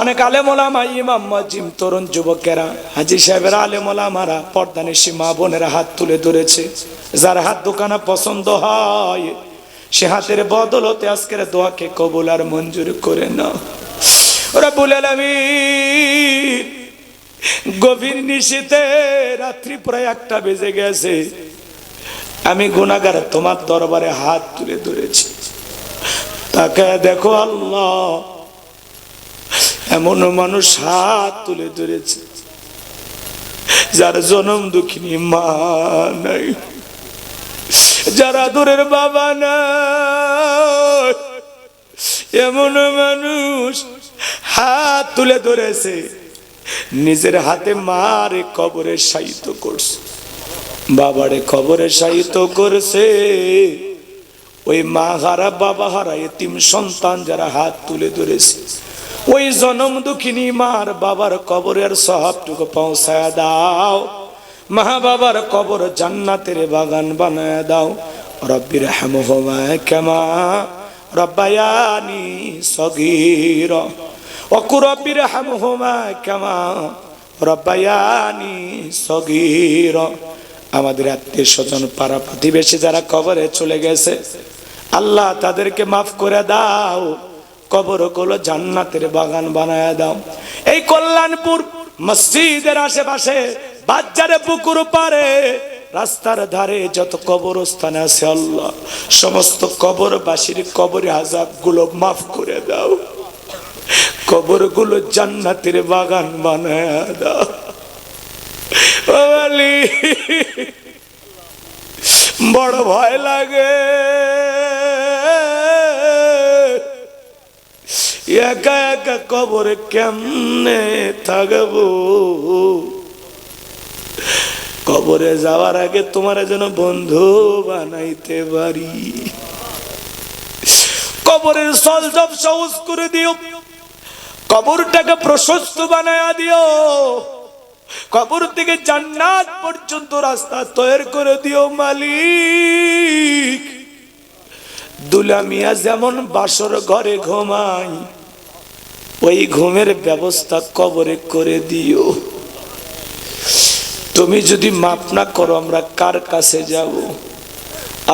অনেক আলেম ওলামা, ইমাম, মুয়াজ্জিম, তরুণ যুবকেরা, হাজী সাহেবেরা, আলেম ওলামারা, পর্দানিশী মা বোনেরা হাত তুলে ধরেছে। যার হাত দোকানা পছন্দ হয় সে হাতের বদলতে আজকের দোয়াকে কবুল আর মঞ্জুর করে নাও রব্বুল আলামিন। গভীর নিশীতে রাত্রি প্রায় 1টা বেজে গেছে, আমি গুনাহগার তোমার দরবারে হাত তুলে ধরেছি। তাকে দেখো আল্লাহ, এমন মানুষ হাত তুলে ধরেছে যার জনম দুঃখিনী মা নাই, যারা দূরের বাবা নাই, এমন মানুষ হাত তুলে ধরেছে নিজের হাতে মারে কবরে শায়িত করছে, বাবারে কবরে শায়িত করছে। ওই মা হারা, বাবা হারা, এতিম সন্তান যারা হাত তুলে ধরেছে, ওই জনম দুঃখিনী মার বাবার কবরের সওয়াবটুকু পৌঁছায় দাও। মা বাবার কবর জান্নাতের বাগান বানায় দাও। রব্বির হামহুমা কামা রব্বায়ানি সগীরা ওয়া কুর রব্বির হামহুমা কামা রব্বায়ানি সগীরা। আমাদের আত্মীয় স্বজন, পাড়া প্রতিবেশী যারা কবরে চলে গেছে, আল্লাহ তাদেরকে মাফ করে দাও, কবরগুলো জান্নাতের বাগান বানায় দাও। এই কল্যাণপুর মসজিদের আশেপাশে, বাজারে, পুকুর পারে, রাস্তার ধারে যত কবরস্থান আছে আল্লাহ, সমস্ত কবরবাসীর কবরে আযাবগুলো মাফ করে দাও, কবরগুলো জান্নাতের বাগান বানায় দাও। ও আলী, বড় ভয় লাগে, একা একা কবরে কেমনে থাকবো। কবরে যাওয়ার আগে তোমার যেন বন্ধু বানাইতে পারি। কবরের সলজব সহজ করে দিও, কবরটাকে প্রশস্ত বানায়া দিও, কবর থেকে জান্নাত পর্যন্ত রাস্তা তৈরি করে দিও মালিক। দুলা মিয়া যেমন বাসর ঘরে ঘুমাই, ওই ঘুমের ব্যবস্থা কবরে করে দিও। তুমি যদি মাফ না করো আমরা কার কাছে যাব?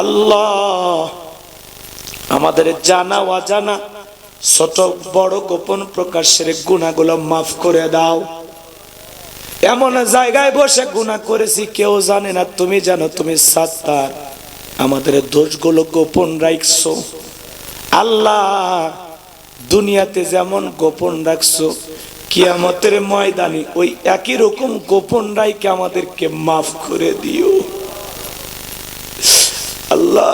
আল্লাহ, আমাদের জানা অজানা ছোট বড় গোপন প্রকাশের গুনাহগুলো মাফ করে দাও। এমন জায়গায় বসে গুনাহ করেছি কেউ জানে না, তুমি জানো, তুমি সাত্তার। আমাদের দোষগুলো গোপন রাখছো আল্লাহ, দুনিয়াতে যেমন গোপন রাখছো, কিয়ামতের ময়দানে ওই একই রকম গোপন রাইকে আমাদেরকে মাফ করে দিও আল্লাহ।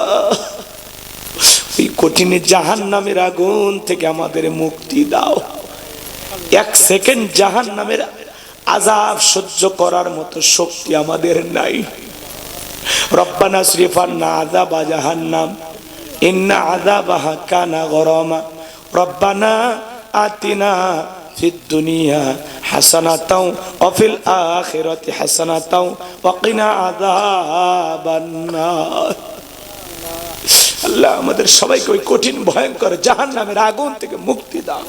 ওই কঠিন জাহান্নামের আগুন থেকে আমাদের মুক্তি দাও। 1 সেকেন্ড জাহান্নামের আযাব সহ্য করার মতো শক্তি আমাদের নাই। রব্বানা সরিফান্না আযাবা জাহান্নাম ইন্না আযাবাহা কানা গরামা রব্বানা আতিনা ফিদ দুনিয়া হাসানাতাও ওয়া ফিল আখিরাতি হাসানাতাও ওয়া কিনা আযাবান নার। আল্লাহ, আমাদের সবাইকে ওই কঠিন ভয়ঙ্কর জাহান্নামের আগুন থেকে মুক্তি দাও।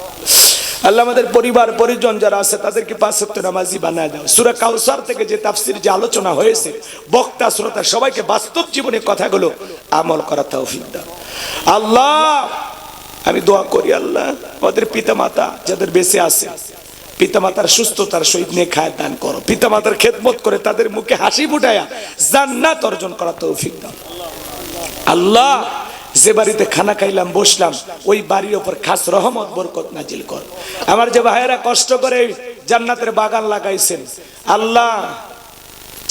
আল্লাহ আমাদের পরিবার পরিজন যারা আছে তাদেরকে পাঁচ ওয়াক্ত নামাজি বানায় দাও। সূরা কাউসার থেকে যে তাফসীর যে আলোচনা হয়েছে, বক্তা শ্রোতা সবাইকে বাস্তব জীবনে কথাগুলো আমল করার তৌফিক দাও আল্লাহ। আমি দোয়া করি আল্লাহ আমাদের পিতামাতা যাদের বেঁচে আছে, পিতামাতার সুস্থতার সহিত নেক হায়াত দান করো। পিতামাতার খেদমত করে তাদের মুখে হাসি ফুটায়া জান্নাত অর্জন করার তৌফিক দাও আল্লাহ। যে বাড়িতে খানা খাইলাম বসলাম ওই বাড়ির উপর খাস রহমত বরকত নাজিল কর। আমার যে ভাইয়েরা কষ্ট করে জান্নাতের বাগান লাগাইছেন আল্লাহ,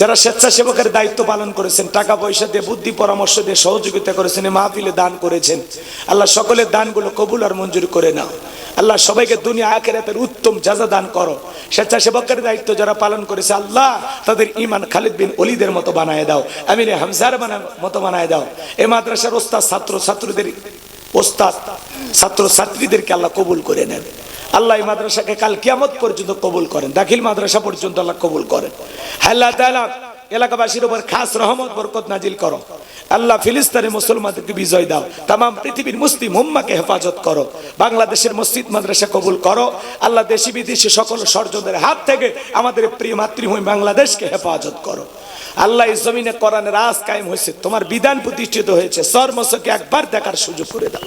যারা স্বেচ্ছাসেবকের দায়িত্ব পালন করেছেন, টাকা পয়সা দিয়ে বুদ্ধি পরামর্শ দিয়ে সহযোগিতা করেছেন, মাহফিলে দান করেছেন আল্লাহ, সকলের দানগুলো কবুল আর মঞ্জুর করে নাও আল্লাহ। সবাইকে দুনিয়া আখিরাতের উত্তম জাযা দান করো। স্বেচ্ছাসেবকের দায়িত্ব যারা পালন করেছে আল্লাহ, তাদের ঈমান খালিদ বিন ওলীদের মতো বানায় দাও, আমিরে হামজার মতো বানায় দাও। এই মাদ্রাসার ওস্তাদ ছাত্র ছাত্রীদেরকে আল্লাহ কবুল করে নেন আল্লাহ। এই মাদ্রাসাকে কাল কিয়ামত পর্যন্ত কবুল করেন, দাখিল মাদ্রাসা পর্যন্ত আল্লাহ কবুল করেন আল্লাহ তাআলা। এলাকাবাসীর উপর খাস রহমত বরকত নাজিল করো আল্লাহ। ফিলিস্তিনের মুসলমানদেরকে বিজয় দাও, তাম পৃথিবীর মুসলিম উম্মাহকে হেফাজত করো। বাংলাদেশের মসজিদ মাদ্রাসা কবুল করো আল্লাহ। দেশি বিদেশি সকল ষড়যন্ত্রের হাত থেকে আমাদের প্রিয় মাতৃভূমি বাংলাদেশকে হেফাজত করো আল্লাহ। এই জমিনে কোরআনের রাজ কায়েম হয়েছে, তোমার বিধান প্রতিষ্ঠিত হয়েছে, সর্বস্বকে একবার দেখার সুযোগ করে দাও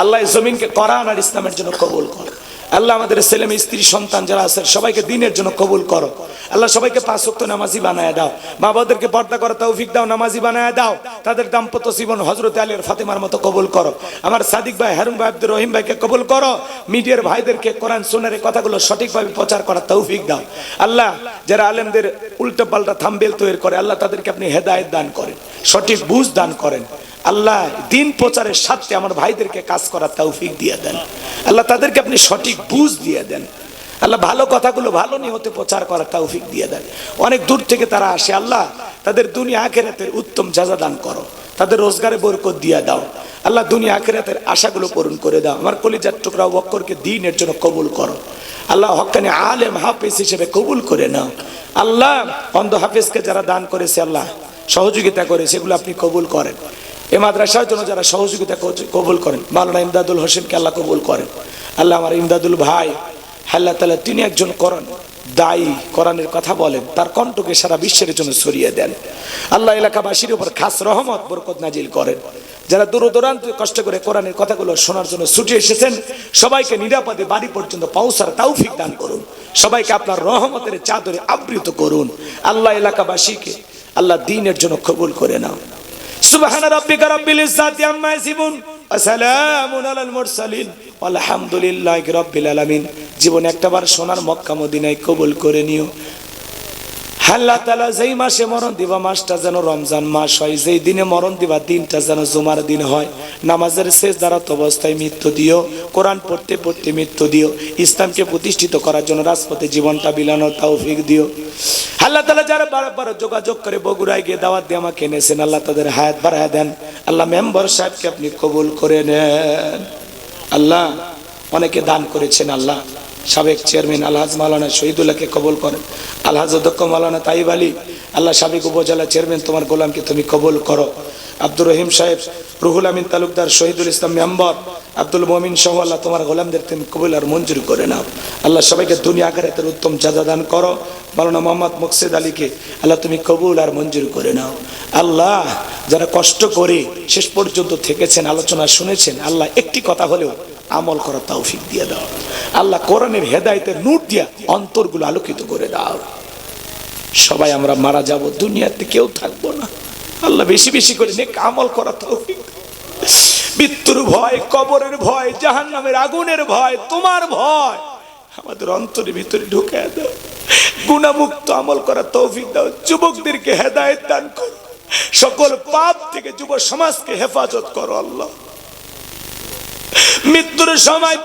আল্লাহ। এই জমিনকে কোরআন আর ইসলামের জন্য কবুল করো আল্লাহ। আমাদের ছেলে মেয়ে স্ত্রী সন্তান যারা আছে সবাইকে দ্বীনের জন্য কবুল করো আল্লাহ। সবাইকে পাঁচ ওয়াক্ত নামাজি বানায় দাও, মা বাবাদেরকে পর্দা করার তৌফিক দাও, নামাজি বানায় দাও। তাদের দাম্পত্য জীবন হযরত আলী আর ফাতেমার মতো কবুল করো। আমার সাদিক ভাই, হারুন ভাই, আব্দুর রহিম ভাইকে কবুল করো। মিডিয়ার ভাইদেরকে কোরআন সুন্নাহর কথাগুলো সঠিকভাবে প্রচার করার তৌফিক দাও আল্লাহ। যারা আলেমদের উল্টো পাল্টা থাম্বেল তৈরি করে আল্লাহ, তাদেরকে আপনি হেদায়েত দান করেন, সঠিক বুঝ দান করেন আল্লাহ। দিন প্রচারের সাথে আমার ভাইদেরকে কাজ করার তৌফিক দিয়ে দেন আল্লাহ। তাদেরকে আপনি সঠিক বুঝ দিয়ে দেন আল্লাহ। ভালো কথাগুলো ভালো নিয়তে প্রচার করার তৌফিক দিয়ে দেন। অনেক দূর থেকে তারা আসে আল্লাহ, তাদের দুনিয়া আখিরাতের উত্তম জাযা দান করো, তাদের রোজগারে বরকত দিয়ে দাও আল্লাহ। দুনিয়া আখিরাতের আশাগুলো পূরণ করে দাও। আমার কলিজার টুকরা বক্করকে দ্বীনের জন্য কবুল করো আল্লাহ। হক্কানি আলেম হাফেজ হিসেবে কবুল করে নাও আল্লাহ। অন্ধ হাফেজকে যারা দান করেছে আল্লাহ, সহযোগিতা করে, সেগুলো আপনি কবুল করেন। এ মাদ্রাসার জন্য যারা সহযোগিতা কবুল করেন, মাওলানা ইমদাদুল হোসেনকে আল্লাহ কবুল করেন আল্লাহ। আমার ইমদাদুল ভাই আল্লাহ তাআলা, তিনি একজন কোরআন দায়ী, কোরআনের কথা বলেন, তার কণ্ঠকে সারা বিশ্বের জন্য ছড়িয়ে দেন আল্লাহ। এলাকাবাসীর উপর খাস রহমত বরকত নাজিল করেন। যারা দূর দূরান্ত কষ্ট করে কোরআনের কথাগুলো শোনার জন্য ছুটে এসেছেন সবাইকে নিরাপদে বাড়ি পর্যন্ত পৌঁছার তৌফিক দান করুন। সবাইকে আপনার রহমতের চাদরে আবৃত করুন আল্লাহ। এলাকাবাসীকে আল্লাহ দ্বীনের জন্য কবুল করে নাও। সুবহান রাব্বিকা রাব্বিল ইজ্জাতি আম্মা ইয়াসিফুন ওয়া সালামুন আলাল মুরসালিন আলহামদুলিল্লাহি রাব্বিল আলামিন। জীবনে একটাবার সোনার মক্কা মদিনায় কবুল করে নিও আল্লাহ তাআলা। যেই মাসে মরণ দিবা মাসটা যেন রমজান মাস হয়, যেই দিনে মরণ দিবা দিনটা যেন জুমার দিন হয়। নামাজের সেজদারত অবস্থায় মৃত্যু দিও, কোরআন পড়তে পড়তে মৃত্যু দিও। ইসলামকে প্রতিষ্ঠিত করার জন্য রাজপথে জীবনটা বিলানোর তৌফিক দিও আল্লাহ তাআলা। যারা বারবার যোগাযোগ করে বগুড়ায় গিয়ে দাওয়াত দিয়ে আমাকে এনেছেন আল্লাহ, তাদের হায়াত বাড়ায় দেন আল্লাহ। মেম্বার সাহেবকে আপনি কবুল করে নেন আল্লাহ। অনেকে দান করেছেন আল্লাহ। সাবেক চেয়ারম্যান আলহাজ মাওলানা শহীদুল্লাহকে কবুল করেন, আলহাজ অধ্যক্ষ মাওলানা তাইব আলী আল্লাহ। সাবেক উপজেলা চেয়ারম্যান তোমার গোলামকে তুমি কবুল করো। আব্দুর রহিম সাহেব, রুহুল আমিন তালুকদার, শহীদুল ইসলাম মেম্বার, আব্দুল মুমিন সহ আল্লাহ তোমার গোলামদের তুমি কবুল আর মঞ্জুর করে নাও আল্লাহ। সবাইকে দুনিয়া আখিরাতের উত্তম জাযা দান করো। মাওলানা মোহাম্মদ মুকসিদ আলীকে আল্লাহ তুমি কবুল আর মঞ্জুর করে নাও আল্লাহ। যারা কষ্ট করে শেষ পর্যন্ত থেকেছেন, আলোচনা শুনেছেন আল্লাহ, একটি কথা হলেও আমল করার তৌফিক দিয়ে দাও আল্লাহ। কোরআনের হেদায়েতের নূর দিয়া অন্তরগুলো আলোকিত করে দাও। সবাই আমরা মারা যাব, দুনিয়াতে কেউ থাকবো না আল্লাহ। বেশি বেশি করে নেক আমল করার তৌফিক। মৃত্যুর ভয়, কবরের ভয়, জাহান্নামের আগুনের ভয়, তোমার ভয় আমাদের অন্তরের ভিতরে ঢুকে দাও। গুনাহমুক্ত আমল করার তৌফিক দাও। যুবকদেরকে হেদায়েত দান করো, সকল পাপ থেকে যুব সমাজকে হেফাজত করো আল্লাহ। মৃত্যুর সময়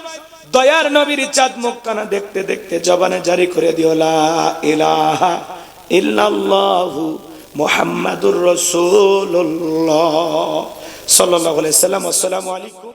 দয়ার নবীর চাঁদ মুখখানা দেখতে দেখতে জবানে জারি করে দিও লা ইলাহা ইল্লাল্লাহু মুহাম্মাদুর রাসূলুল্লাহ সাল্লাল্লাহু আলাইহি ওয়াসাল্লাম। আসসালামু আলাইকুম।